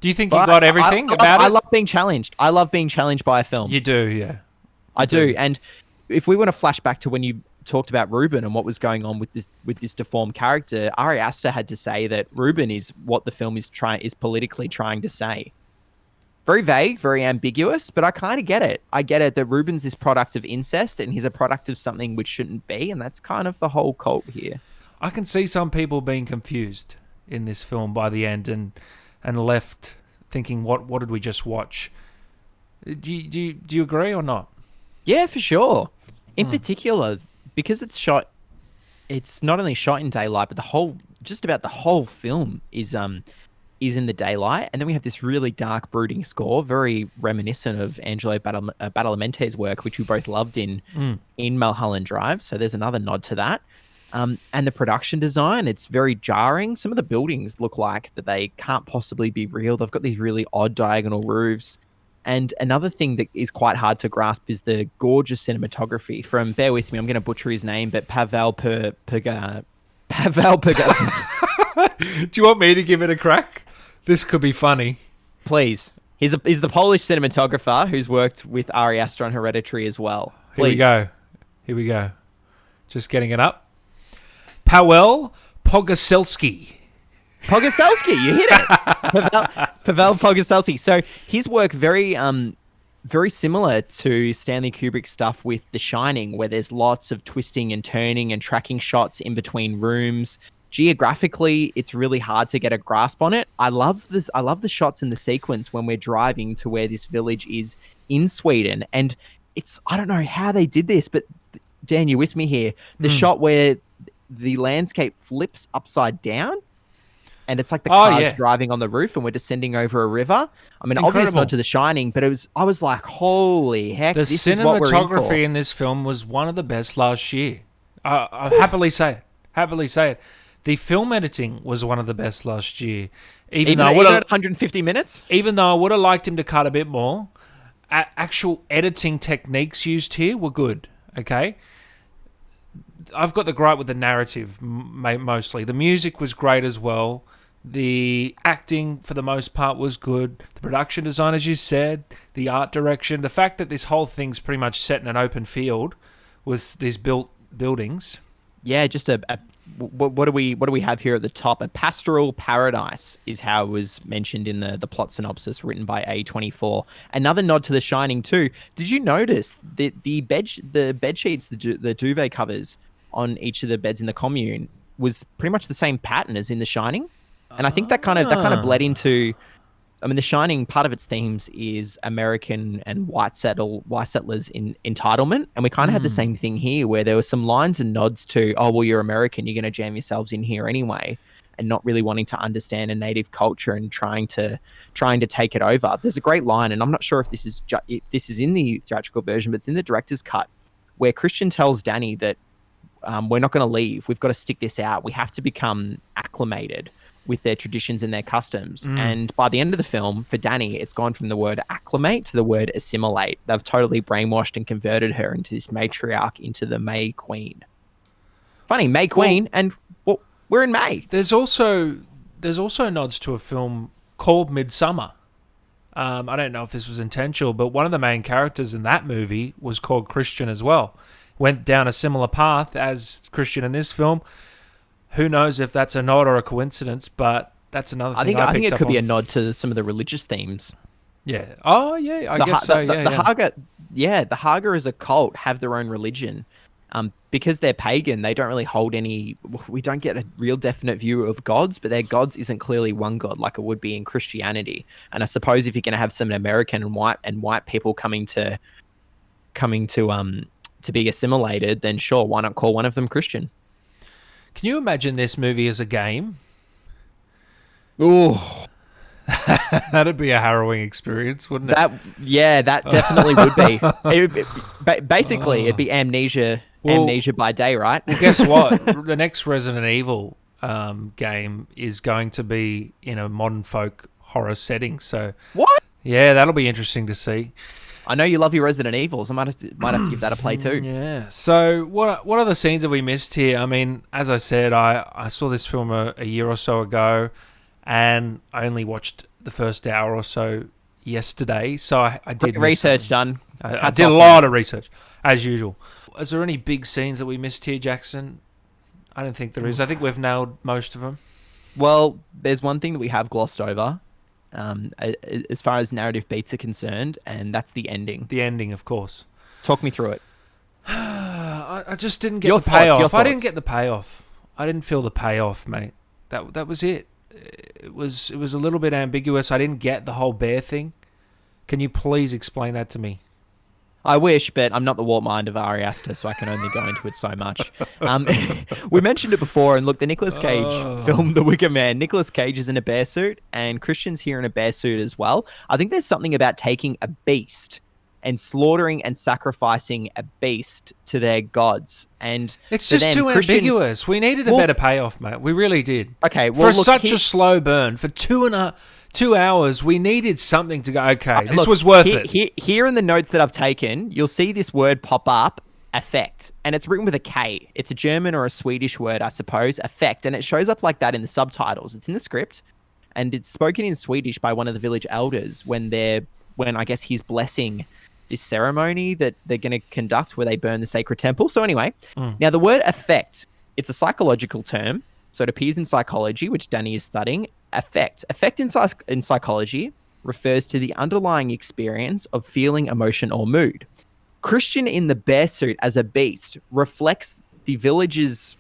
Do you think you got everything about it? I love being challenged. I love being challenged by a film. You do, yeah. I do. And if we want to flash back to when you talked about Ruben and what was going on with this deformed character, Ari Aster had to say that Ruben is what the film is politically trying to say. Very vague, very ambiguous, but I kind of get it. I get it that Ruben's this product of incest and he's a product of something which shouldn't be, and that's kind of the whole cult here. I can see some people being confused in this film by the end and left thinking, what did we just watch? Do you agree or not? Yeah, for sure. In particular, because it's not only shot in daylight, but just about the whole film is in the daylight. And then we have this really dark, brooding score, very reminiscent of Angelo Badalamenti's work, which we both loved in Mulholland Drive. So there's another nod to that. And the production design, it's very jarring. Some of the buildings look like that they can't possibly be real. They've got these really odd diagonal roofs. And another thing that is quite hard to grasp is the gorgeous cinematography from, bear with me, I'm going to butcher his name, but Pavel Pavel Do you want me to give it a crack? This could be funny. Please. He's the Polish cinematographer who's worked with Ari Aster on Hereditary as well. Please. Here we go. Just getting it up. Paweł Pogorzelski. You hit it. Paweł Pogorzelski. So his work very similar to Stanley Kubrick's stuff with The Shining, where there's lots of twisting and turning and tracking shots in between rooms. Geographically, it's really hard to get a grasp on it. I love this. I love the shots in the sequence when we're driving to where this village is in Sweden. And I don't know how they did this, but Dan, you with me here? The shot where the landscape flips upside down and it's like the car's driving on the roof and we're descending over a river. I mean, obviously not to The Shining, but I was like, holy heck, this is what we're in for. The cinematography in this film was one of the best last year. I happily say it. The film editing was one of the best last year. Even at 150 minutes? Even though I would have liked him to cut a bit more, actual editing techniques used here were good, okay? I've got the gripe with the narrative, mostly. The music was great as well. The acting, for the most part, was good. The production design, as you said, the art direction, the fact that this whole thing's pretty much set in an open field with these built buildings. Yeah, just what do we have here at the top? A pastoral paradise is how it was mentioned in the plot synopsis written by A24. Another nod to The Shining too. Did you notice that the bed sheets, the duvet covers on each of the beds in the commune was pretty much the same pattern as in The Shining? And I think that kind of bled into. I mean, The Shining, part of its themes is American and white settlers in entitlement. And we kind of had the same thing here where there were some lines and nods to, oh, well, you're American, you're going to jam yourselves in here anyway, and not really wanting to understand a native culture and trying to take it over. There's a great line, and I'm not sure if this is in the theatrical version, but it's in the director's cut, where Christian tells Danny that we're not going to leave. We've got to stick this out. We have to become acclimated with their traditions and their customs. And by the end of the film, for Danny, it's gone from the word acclimate to the word assimilate. They've totally brainwashed and converted her into this matriarch, into the May Queen. Funny, May Queen, and well, we're in May. There's also nods to a film called Midsommar. I don't know if this was intentional, but one of the main characters in that movie was called Christian as well. Went down a similar path as Christian in this film. Who knows if that's a nod or a coincidence, but that's another thing I think it could be a nod to some of the religious themes. Yeah. Oh, yeah, I guess so. The Haga as a cult have their own religion. because they're pagan, they don't really hold any. We don't get a real definite view of gods, but their gods isn't clearly one god like it would be in Christianity. And I suppose if you're going to have some American and white people coming to be assimilated, then sure, why not call one of them Christian? Can you imagine this movie as a game? Ooh. That'd be a harrowing experience, wouldn't it? That definitely would be. Basically, it'd be amnesia by day, right? Well, guess what? The next Resident Evil game is going to be in a modern folk horror setting. So what? Yeah, that'll be interesting to see. I know you love your Resident Evils. I might have to give that a play too. Yeah. So what other scenes have we missed here? I mean, as I said, I saw this film a year or so ago, and I only watched the first hour or so yesterday. So I did research done. I did a lot of research, as usual. Is there any big scenes that we missed here, Jackson? I don't think there is. I think we've nailed most of them. Well, there's one thing that we have glossed over. As far as narrative beats are concerned, and that's the ending. The ending, of course. Talk me through it. I just didn't get the payoff. I didn't get the payoff. I didn't feel the payoff, mate. That was it. It was a little bit ambiguous. I didn't get the whole bear thing. Can you please explain that to me? I wish, but I'm not the warp mind of Ari Aster, so I can only go into it so much. We mentioned it before, and look, the Nicolas Cage film, The Wicker Man, Nicolas Cage is in a bear suit, and Christian's here in a bear suit as well. I think there's something about taking a beast and slaughtering and sacrificing a beast to their gods. And it's just too ambiguous. We needed a better payoff, mate. We really did. Okay, well, for such a slow burn, for 2 hours, we needed something to go, okay, this was worth it. Here in the notes that I've taken, you'll see this word pop up, affect, and it's written with a K. It's a German or a Swedish word, I suppose, affect, and it shows up like that in the subtitles. It's in the script, and it's spoken in Swedish by one of the village elders when I guess he's blessing this ceremony that they're going to conduct where they burn the sacred temple. So anyway, now the word affect, it's a psychological term. So it appears in psychology, which Danny is studying. Affect in psychology refers to the underlying experience of feeling, emotion, or mood. Christian in the bear suit as a beast reflects the village's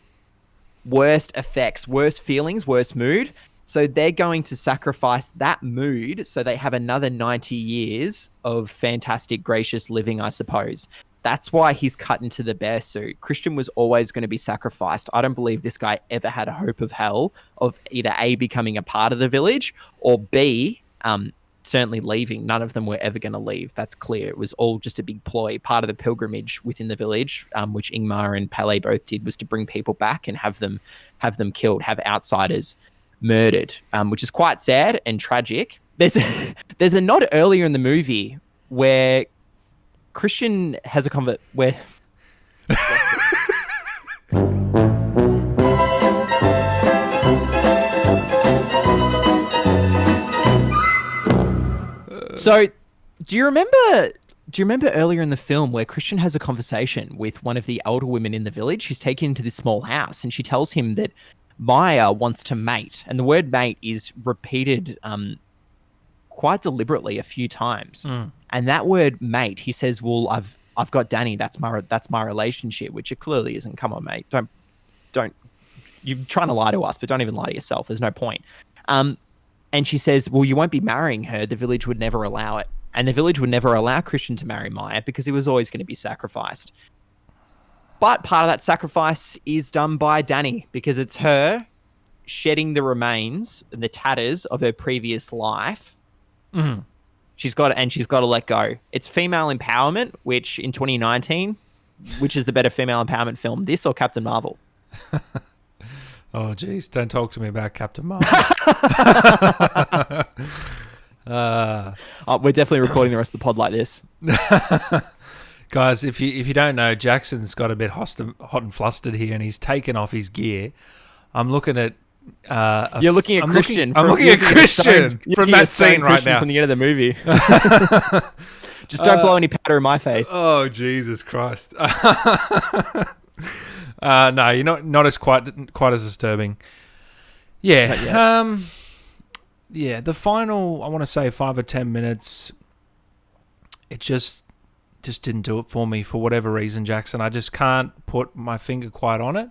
worst effects, worst feelings, worst mood. So they're going to sacrifice that mood so they have another 90 years of fantastic, gracious living, I suppose. That's why he's cut into the bear suit. Christian was always going to be sacrificed. I don't believe this guy ever had a hope of hell of either A, becoming a part of the village, or B, certainly leaving. None of them were ever going to leave. That's clear. It was all just a big ploy. Part of the pilgrimage within the village, which Ingmar and Pele both did, was to bring people back and have them killed, have outsiders murdered, which is quite sad and tragic. There's a nod earlier in the movie where Christian has a convert where So do you remember earlier in the film where Christian has a conversation with one of the elder women in the village who's taken into this small house, and she tells him that Maya wants to mate, and the word mate is repeated quite deliberately a few times. And that word mate, he says, well, I've got Danny, that's my relationship, which it clearly isn't. Come on, mate. Don't you're trying to lie to us, but don't even lie to yourself. There's no point. And she says, well, you won't be marrying her. The village would never allow it. And the village would never allow Christian to marry Maya because he was always going to be sacrificed. But part of that sacrifice is done by Danny because it's her shedding the remains and the tatters of her previous life. Mm-hmm. She's got to let go. It's female empowerment, which in 2019, which is the better female empowerment film, this or Captain Marvel? Oh, geez, don't talk to me about Captain Marvel. We're definitely recording the rest of the pod like this. Guys, if you don't know, Jackson's got a bit hot and flustered here, and he's taken off his gear. I'm looking at... You're looking at Christian. I'm looking at Christian from that scene right now. From the end of the movie. Just don't blow any powder in my face. Oh, Jesus Christ. No, you're not as quite as disturbing. Yeah. Yeah, the final, I want to say 5 or 10 minutes, it just just didn't do it for me for whatever reason, Jackson. I just can't put my finger quite on it.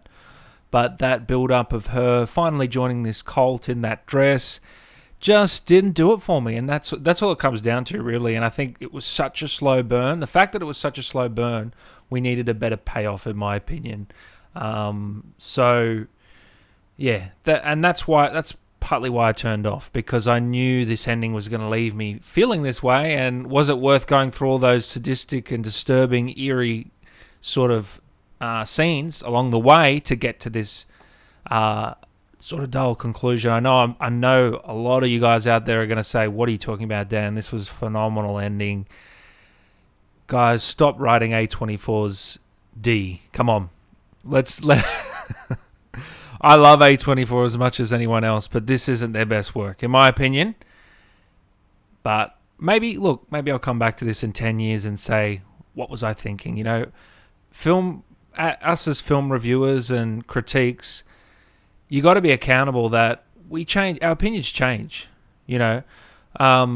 But that build-up of her finally joining this cult in that dress just didn't do it for me. And that's all it comes down to, really. And I think it was such a slow burn. The fact that it was such a slow burn, we needed a better payoff, in my opinion. So, yeah. That's partly why I turned off, because I knew this ending was going to leave me feeling this way. And was it worth going through all those sadistic and disturbing, eerie sort of scenes along the way to get to this sort of dull conclusion? I know a lot of you guys out there are going to say, "What are you talking about, Dan? This was a phenomenal ending." Guys, stop writing A24's D. Come on, let. I love A24 as much as anyone else, but this isn't their best work, in my opinion. But maybe I'll come back to this in 10 years and say, what was I thinking? You know, us as film reviewers and critiques, you got to be accountable that we change, our opinions change, you know. I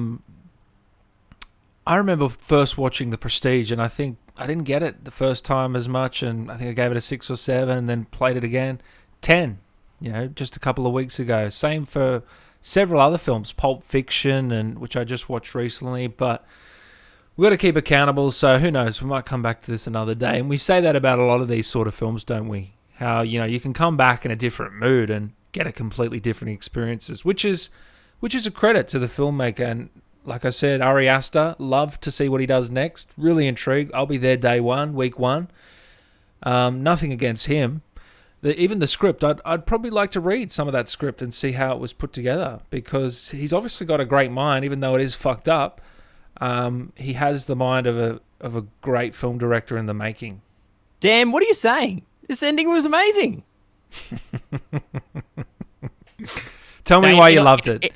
remember first watching The Prestige, and I think I didn't get it the first time as much, and I think I gave it a 6 or 7 and then played it again. 10, you know, just a couple of weeks ago. Same for several other films, Pulp Fiction, and which I just watched recently. But we've got to keep accountable, so who knows, we might come back to this another day. And we say that about a lot of these sort of films, don't we? How, you know, you can come back in a different mood and get a completely different experiences, which is a credit to the filmmaker. And like I said, Ari Aster, love to see what he does next. Really intrigued. I'll be there day one, week one. Nothing against him. Even the script, I'd probably like to read some of that script and see how it was put together, because he's obviously got a great mind, even though it is fucked up. He has the mind of a great film director in the making. Damn, what are you saying? This ending was amazing. Tell me why you loved it.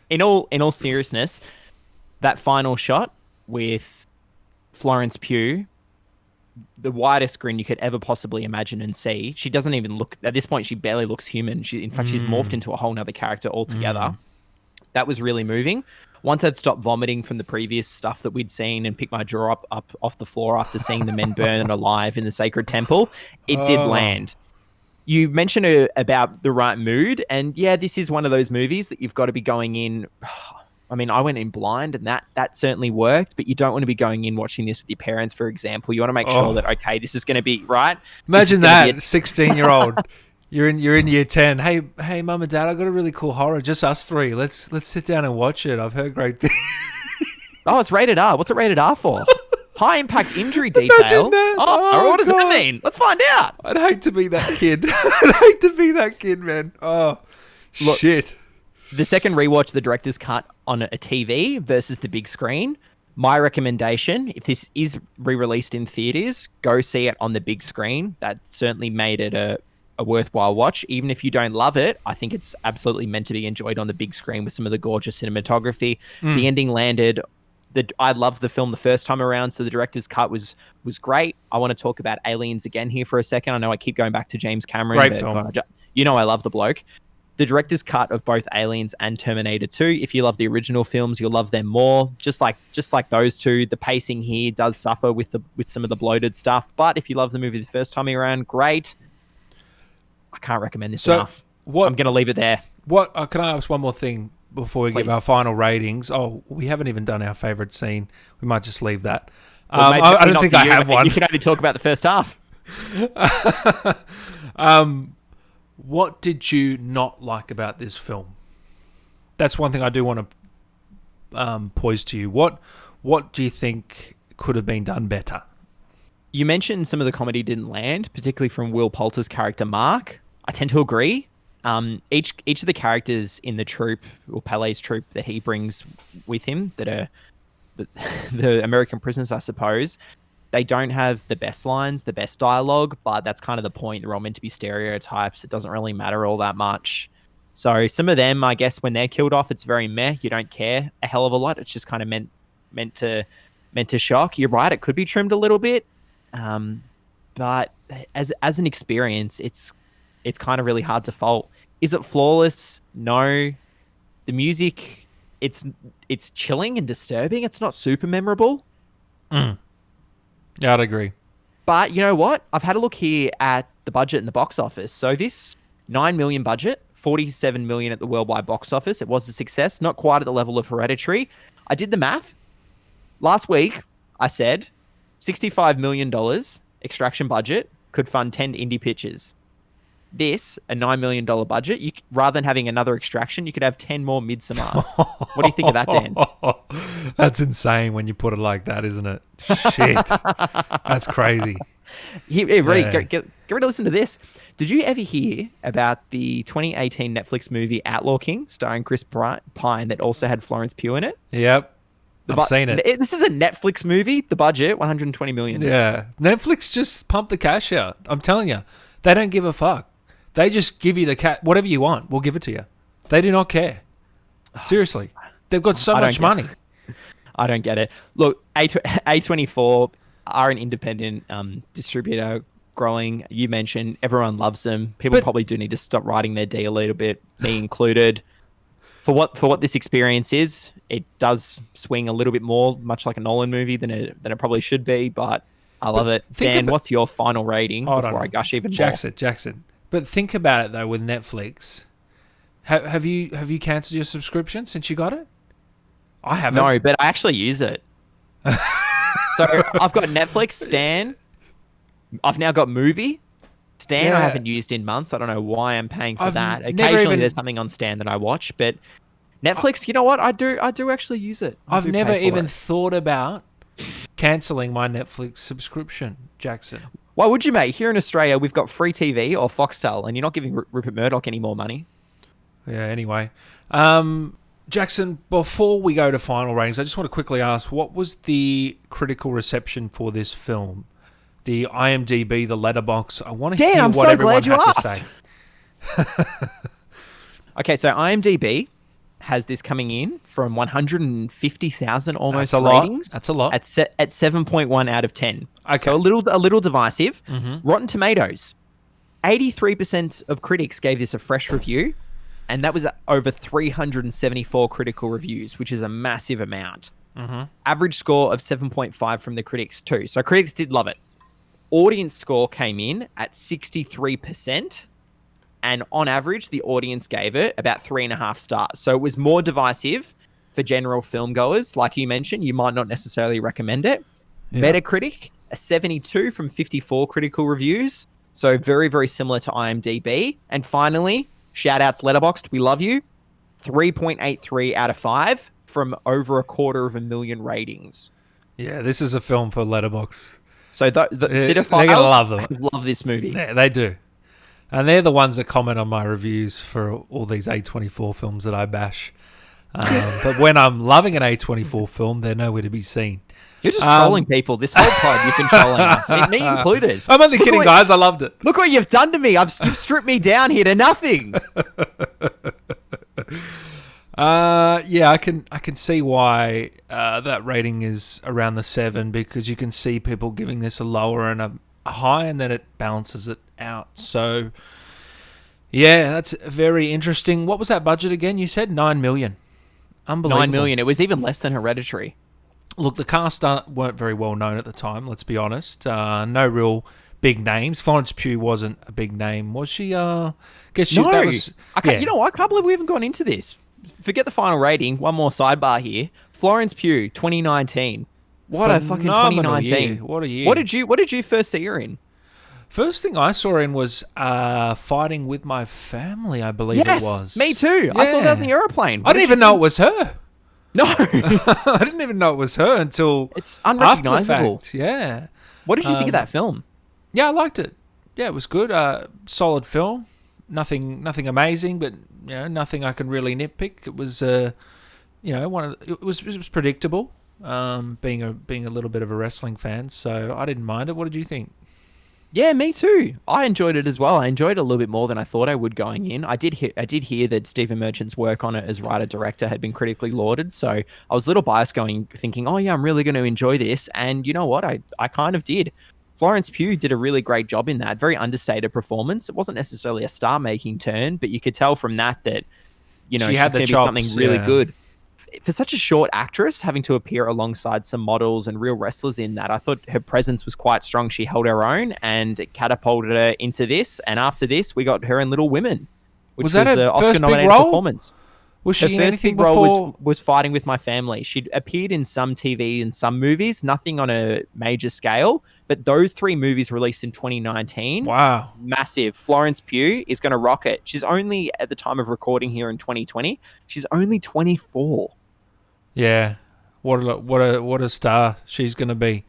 In all seriousness, that final shot with Florence Pugh, the widest grin you could ever possibly imagine and see. She doesn't even look, at this point, she barely looks human. In fact, she's morphed into a whole nother character altogether. That was really moving. Once I'd stopped vomiting from the previous stuff that we'd seen and picked my jaw up off the floor after seeing the men burn alive in the sacred temple, it did land. You mentioned about the right mood, and yeah, this is one of those movies that you've got to be going in. I mean, I went in blind, and that certainly worked, but you don't want to be going in watching this with your parents, for example. You want to make sure that, okay, this is going to be right. Imagine that, 16-year-old. You're in year 10. Hey, mum and dad, I got a really cool horror, just us three. Let's sit down and watch it. I've heard great things. Oh, it's rated R. What's it rated R for? High impact injury detail. What does that mean? Let's find out. I'd hate to be that kid. I'd hate to be that kid, man. Oh, look, shit. The second rewatch, the director's cut on a TV versus the big screen. My recommendation, if this is re-released in theaters, go see it on the big screen. That certainly made it a worthwhile watch. Even if you don't love it, I think it's absolutely meant to be enjoyed on the big screen with some of the gorgeous cinematography. The ending landed. I loved the film the first time around, so the director's cut was great. I want to talk about Aliens again here for a second. I know I keep going back to James Cameron. Great film. God, you know I love the bloke. The director's cut of both Aliens and Terminator 2, if you love the original films, you'll love them more. Just like those two, the pacing here does suffer with some of the bloated stuff. But if you love the movie the first time around, great. I can't recommend this enough. I'm going to leave it there. Can I ask one more thing before we give our final ratings? Oh, we haven't even done our favourite scene. We might just leave that. Well, I don't think I have one. You can only talk about the first half. What did you not like about this film? That's one thing I do want to poise to you. What do you think could have been done better? You mentioned some of the comedy didn't land, particularly from Will Poulter's character, Mark. I tend to agree. Each of the characters in the troupe, or Pele's troupe that he brings with him, that are the American prisoners, I suppose, they don't have the best lines, the best dialogue, but that's kind of the point. They're all meant to be stereotypes. It doesn't really matter all that much. So some of them, I guess, when they're killed off, it's very meh. You don't care a hell of a lot. It's just kind of meant to shock. You're right. It could be trimmed a little bit. But as an experience, it's kind of really hard to fault. Is it flawless? No. The music, it's chilling and disturbing. It's not super memorable. Yeah, I'd agree. But you know what? I've had a look here at the budget in the box office. So this 9 million budget, 47 million at the worldwide box office. It was a success, not quite at the level of Hereditary. I did the math. Last week, I said $65 million extraction budget could fund 10 indie pitches. This, a $9 million budget, rather than having another extraction, you could have 10 more Midsommars. What do you think of that, Dan? That's insane when you put it like that, isn't it? Shit. That's crazy. Ready, get ready to listen to this. Did you ever hear about the 2018 Netflix movie Outlaw King, starring Chris Pine, that also had Florence Pugh in it? Yep. I've seen it. This is a Netflix movie. The budget, $120 million. Yeah. Netflix just pump the cash out. I'm telling you. They don't give a fuck. They just give you the whatever you want. We'll give it to you. They do not care. Seriously. They've got so much money. I don't get it. Look, A24 are an independent distributor growing. You mentioned everyone loves them. People probably do need to stop riding their D a little bit, me included. For what this experience is, it does swing a little bit more, much like a Nolan movie, than it probably should be, but I love it. Dan, what's your final rating before I gush even more? Jackson. But think about it, though, with Netflix. Have you cancelled your subscription since you got it? I haven't. No, but I actually use it. So I've got Netflix, Stan. I've now got Mubi. Stan I haven't used in months. I don't know why I'm paying for that. Occasionally there's something on Stan that I watch, but Netflix, you know what? I do actually use it. I've never even thought about cancelling my Netflix subscription, Jackson. Why would you, mate? Here in Australia, we've got free TV or Foxtel, and you're not giving Rupert Murdoch any more money. Yeah, anyway. Jackson, before we go to final ratings, I just want to quickly ask, what was the critical reception for this film? The IMDb, the letterbox. I want to hear what everyone had to say. Okay, so IMDb has this coming in from 150,000 almost That's a ratings. Lot. That's a lot. At 7.1 out of 10. Okay. So a little divisive. Mm-hmm. Rotten Tomatoes, 83% of critics gave this a fresh review, and that was over 374 critical reviews, which is a massive amount. Mm-hmm. Average score of 7.5 from the critics too. So critics did love it. Audience score came in at 63%. And on average, the audience gave it about 3.5 stars. So it was more divisive for general film goers. Like you mentioned, you might not necessarily recommend it. Yeah. Metacritic, a 72 from 54 critical reviews. So very, very similar to IMDb. And finally, shout outs Letterboxd, we love you. 3.83 out of 5 from over 250,000 ratings. Yeah, this is a film for Letterboxd. So the cinephiles they're gonna love them. Love this movie. Yeah, they do. And they're the ones that comment on my reviews for all these A24 films that I bash. But when I'm loving an A24 film, they're nowhere to be seen. You're just trolling people. This whole pod, you're controlling us. Me included. I'm only kidding, guys. I loved it. Look what you've done to me. You've stripped me down here to nothing. Yeah, I can see why that rating is around the 7, because you can see people giving this a lower and a high, and then it balances it out. So, yeah, that's very interesting. What was that budget again? You said 9 million. Unbelievable. 9 million. It was even less than Hereditary. Look, the cast weren't very well known at the time, let's be honest. No real big names. Florence Pugh wasn't a big name, was she? Guess she, no. That was, yeah. You know what? I can't believe we haven't gone into this. Forget the final rating. One more sidebar here. Florence Pugh, 2019. What a fucking 2019. Year. What a year. What did you first see her in? First thing I saw her in was Fighting with My Family, I believe it was. Me too. Yeah. I saw that in the aeroplane. I didn't even know it was her. No. I didn't even know it was her until it's unrecognizable. After the fact. Yeah. What did you think of that film? Yeah, I liked it. Yeah, it was good. Solid film. Nothing amazing, but nothing I can really nitpick. It was it was predictable. Being a little bit of a wrestling fan, so I didn't mind it. What did you think? Yeah, me too. I enjoyed it as well. I enjoyed it a little bit more than I thought I would going in. I did hear that Stephen Merchant's work on it as writer-director had been critically lauded, so I was a little biased thinking, oh yeah, I'm really going to enjoy this. And you know what? I kind of did. Florence Pugh did a really great job in that. Very understated performance. It wasn't necessarily a star-making turn, but you could tell from that she had going to be something really good. for such a short actress, having to appear alongside some models and real wrestlers in that, I thought her presence was quite strong. She held her own and it catapulted her into this. And after this, we got her in Little Women, which was an Oscar-nominated performance. Was she her first big role was Fighting with My Family. She'd appeared in some TV and some movies, nothing on a major scale. But those 3 movies released in 2019, wow, massive. Florence Pugh is going to rock it. She's only, at the time of recording here in 2020, she's only 24. Yeah, what a star she's going to be.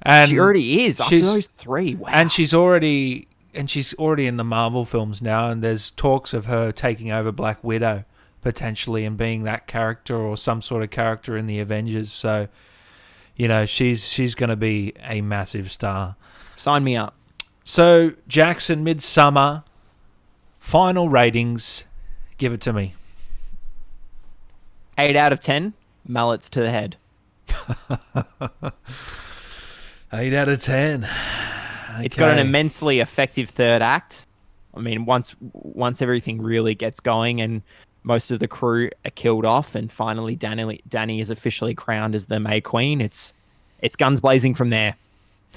And she already is after those 3. Wow. And she's already in the Marvel films now, and there's talks of her taking over Black Widow potentially and being that character or some sort of character in the Avengers. So, you know, she's going to be a massive star. Sign me up. So, Jackson, Midsommar, final ratings, give it to me. 8 out of 10, mallets to the head. 8 out of 10. Okay. It's got an immensely effective third act. I mean, once everything really gets going and most of the crew are killed off, and finally Danny is officially crowned as the May Queen. It's guns blazing from there.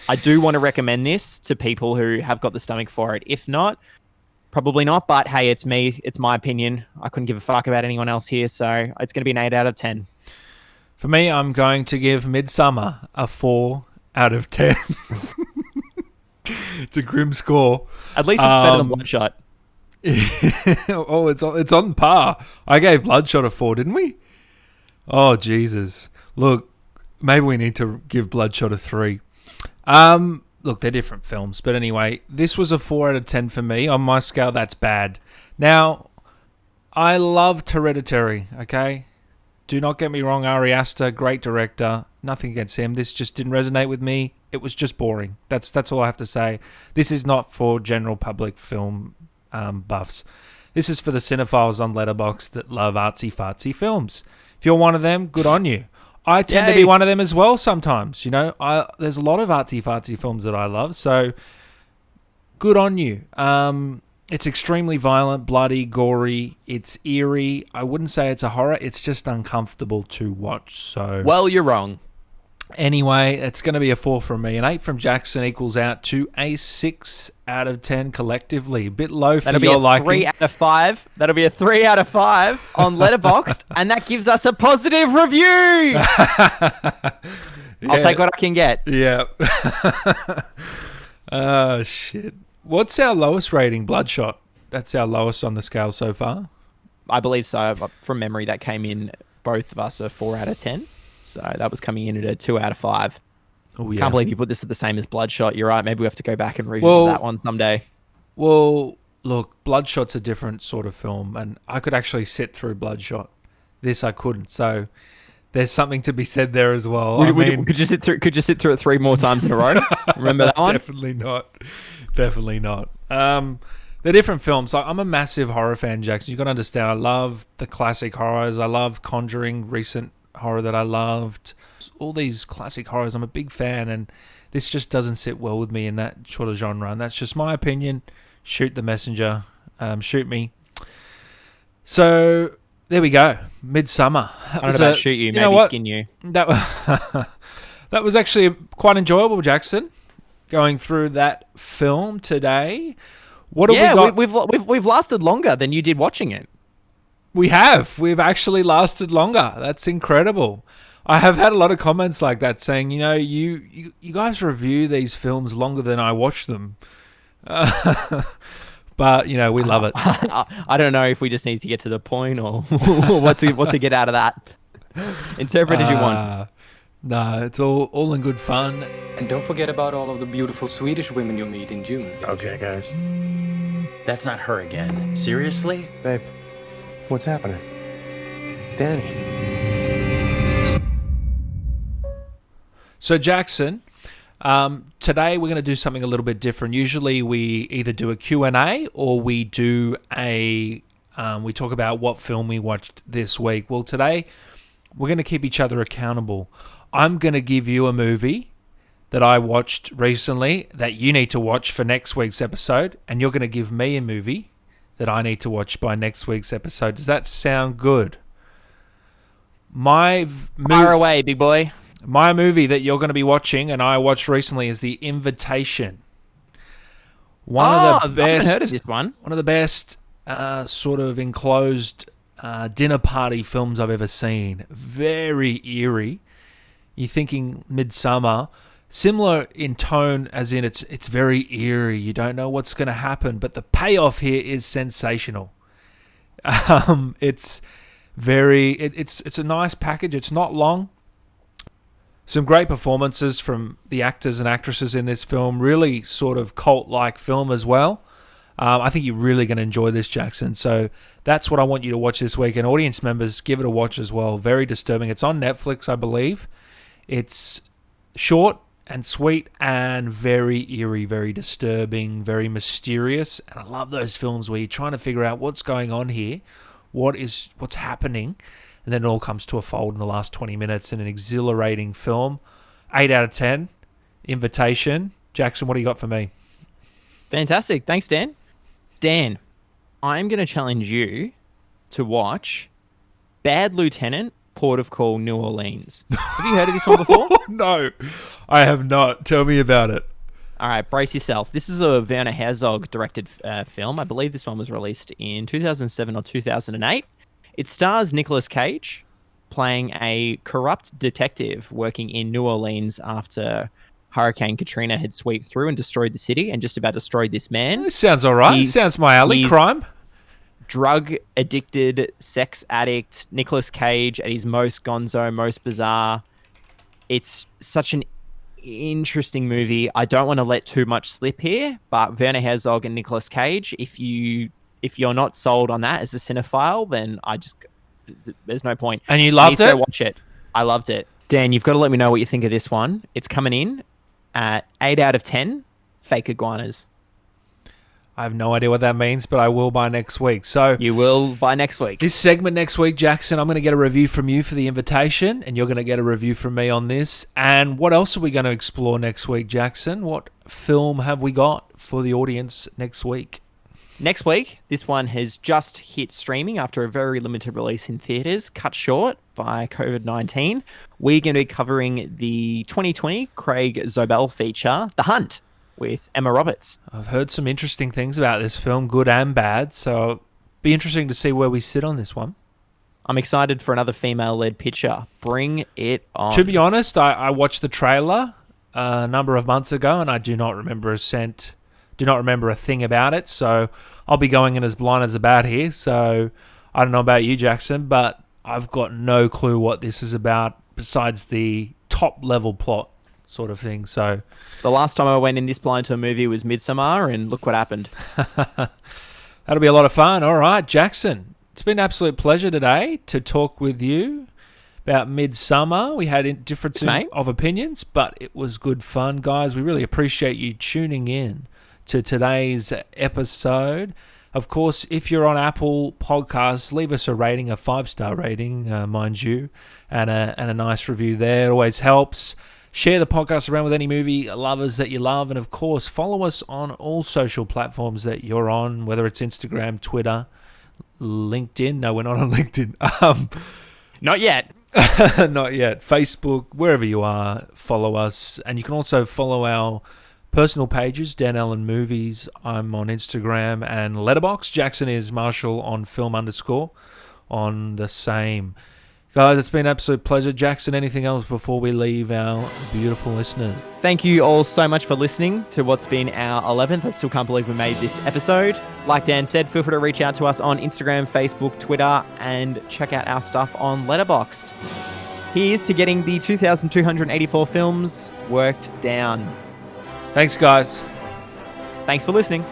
I do want to recommend this to people who have got the stomach for it. If not, probably not. But hey, it's me. It's my opinion. I couldn't give a fuck about anyone else here, so it's going to be an 8 out of 10. For me, I'm going to give Midsommar a 4 out of 10. It's a grim score. At least it's better than Bloodshot. Oh, it's on par. I gave Bloodshot a 4, didn't we? Oh, Jesus. Look, maybe we need to give Bloodshot a 3. Look, they're different films. But anyway, this was a 4 out of 10 for me. On my scale, that's bad. Now, I loved Hereditary, okay? Do not get me wrong, Ari Aster, great director. Nothing against him. This just didn't resonate with me. It was just boring. That's all I have to say. This is not for general public film buffs. This is for the cinephiles on Letterboxd that love artsy-fartsy films. If you're one of them, good on you. I tend to be one of them as well sometimes. You know, there's a lot of artsy-fartsy films that I love, so good on you. It's extremely violent, bloody, gory. It's eerie. I wouldn't say it's a horror. It's just uncomfortable to watch. So, well, you're wrong. Anyway, it's going to be a 4 from me. An 8 from Jackson equals out to a 6 out of 10 collectively. A bit low for your liking. That'll be a 3 out of 5. That'll be a 3 out of 5 on Letterboxd, and that gives us a positive review. I'll take what I can get. Yeah. Oh, shit. What's our lowest rating? Bloodshot. That's our lowest on the scale so far. I believe so. From memory, that came in, both of us are 4 out of 10. So that was coming in at a 2 out of 5. Oh, yeah. Can't believe you put this at the same as Bloodshot. You're right. Maybe we have to go back and revisit that one someday. Well, look, Bloodshot's a different sort of film, and I could actually sit through Bloodshot. This I couldn't. So there's something to be said there as well. Could you sit through it 3 more times in a row? Remember that one? Definitely not. They're different films. I'm a massive horror fan, Jackson. You got to understand. I love the classic horrors. I love Conjuring, recent horror that I loved. All these classic horrors, I'm a big fan, and this just doesn't sit well with me in that sort of genre. And that's just my opinion. Shoot the messenger. Shoot me. So there we go. Midsommar. I don't know about shoot you, maybe skin you. That was actually quite enjoyable, Jackson. Going through that film today. What have we got? We've lasted longer than you did watching it. We have. We've actually lasted longer. That's incredible. I have had a lot of comments like that saying, you know, you guys review these films longer than I watch them. But, you know, we love it. I don't know if we just need to get to the point or what to get out of that. Interpret as you want. No, it's all in good fun. And don't forget about all of the beautiful Swedish women you'll meet in June. Okay, guys. That's not her again. Seriously? Babe, what's happening? Danny. So, Jackson, today we're going to do something a little bit different. Usually we either do a Q&A or we do we talk about what film we watched this week. Well, today we're going to keep each other accountable. I'm going to give you a movie that I watched recently that you need to watch for next week's episode, and you're going to give me a movie that I need to watch by next week's episode. Does that sound good? Fire away, big boy. My movie that you're going to be watching, and I watched recently, is The Invitation. I haven't heard of this one. One of the best sort of enclosed dinner party films I've ever seen. Very eerie. You're thinking Midsommar. Similar in tone, as in it's very eerie. You don't know what's going to happen, but the payoff here is sensational. It's a nice package. It's not long. Some great performances from the actors and actresses in this film. Really sort of cult-like film as well. I think you're really going to enjoy this, Jackson. So that's what I want you to watch this week. And audience members, give it a watch as well. Very disturbing. It's on Netflix, I believe. It's short and sweet and very eerie, very disturbing, very mysterious. And I love those films where you're trying to figure out what's going on here, what's happening, and then it all comes to a fold in the last 20 minutes in an exhilarating film. 8 out of 10. Invitation. Jackson, what do you got for me? Fantastic. Thanks, Dan. Dan, I'm going to challenge you to watch Bad Lieutenant, Port of Call, New Orleans. Have you heard of this one before? No, I have not. Tell me about it. All right, brace yourself. This is a Werner Herzog directed film. I believe this one was released in 2007 or 2008. It stars Nicolas Cage playing a corrupt detective working in New Orleans after Hurricane Katrina had swept through and destroyed the city and just about destroyed this man. This sounds all right. Sounds my alley. Crime. Drug-addicted, sex addict, Nicolas Cage at his most gonzo, most bizarre. It's such an interesting movie. I don't want to let too much slip here, but Werner Herzog and Nicolas Cage, if you're not sold on that as a cinephile, then there's no point. And you loved it? Go watch it. I loved it. Dan, you've got to let me know what you think of this one. It's coming in at 8 out of 10 fake iguanas. I have no idea what that means, but I will by next week. So you will by next week. This segment next week, Jackson, I'm going to get a review from you for The Invitation, and you're going to get a review from me on this. And what else are we going to explore next week, Jackson? What film have we got for the audience next week? Next week, this one has just hit streaming after a very limited release in theaters, cut short by COVID-19. We're going to be covering the 2020 Craig Zobel feature, The Hunt, with Emma Roberts. I've heard some interesting things about this film, good and bad, so it'll be interesting to see where we sit on this one. I'm excited for another female-led picture. Bring it on. To be honest, I watched the trailer a number of months ago, and I do not remember a thing about it, so I'll be going in as blind as a bat here. So I don't know about you, Jackson, but I've got no clue what this is about besides the top-level plot sort of thing. So the last time I went in this blind to a movie was Midsommar, and look what happened. That'll be a lot of fun. All right, Jackson, it's been an absolute pleasure today to talk with you about Midsommar. We had differences of opinions, but it was good fun, guys. We really appreciate you tuning in to today's episode. Of course, if you're on Apple Podcasts, leave us a rating, a 5-star rating, mind you, and a nice review there. It always helps. Share the podcast around with any movie lovers that you love. And, of course, follow us on all social platforms that you're on, whether it's Instagram, Twitter, LinkedIn. No, we're not on LinkedIn. Not yet. Not yet. Facebook, wherever you are, follow us. And you can also follow our personal pages, Dan Allen Movies. I'm on Instagram and Letterboxd. Jackson is Marshall on film _ on the same. Guys, it's been an absolute pleasure. Jackson, anything else before we leave our beautiful listeners? Thank you all so much for listening to what's been our 11th. I still can't believe we made this episode. Like Dan said, feel free to reach out to us on Instagram, Facebook, Twitter, and check out our stuff on Letterboxd. Here's to getting the 2,284 films worked down. Thanks, guys. Thanks for listening.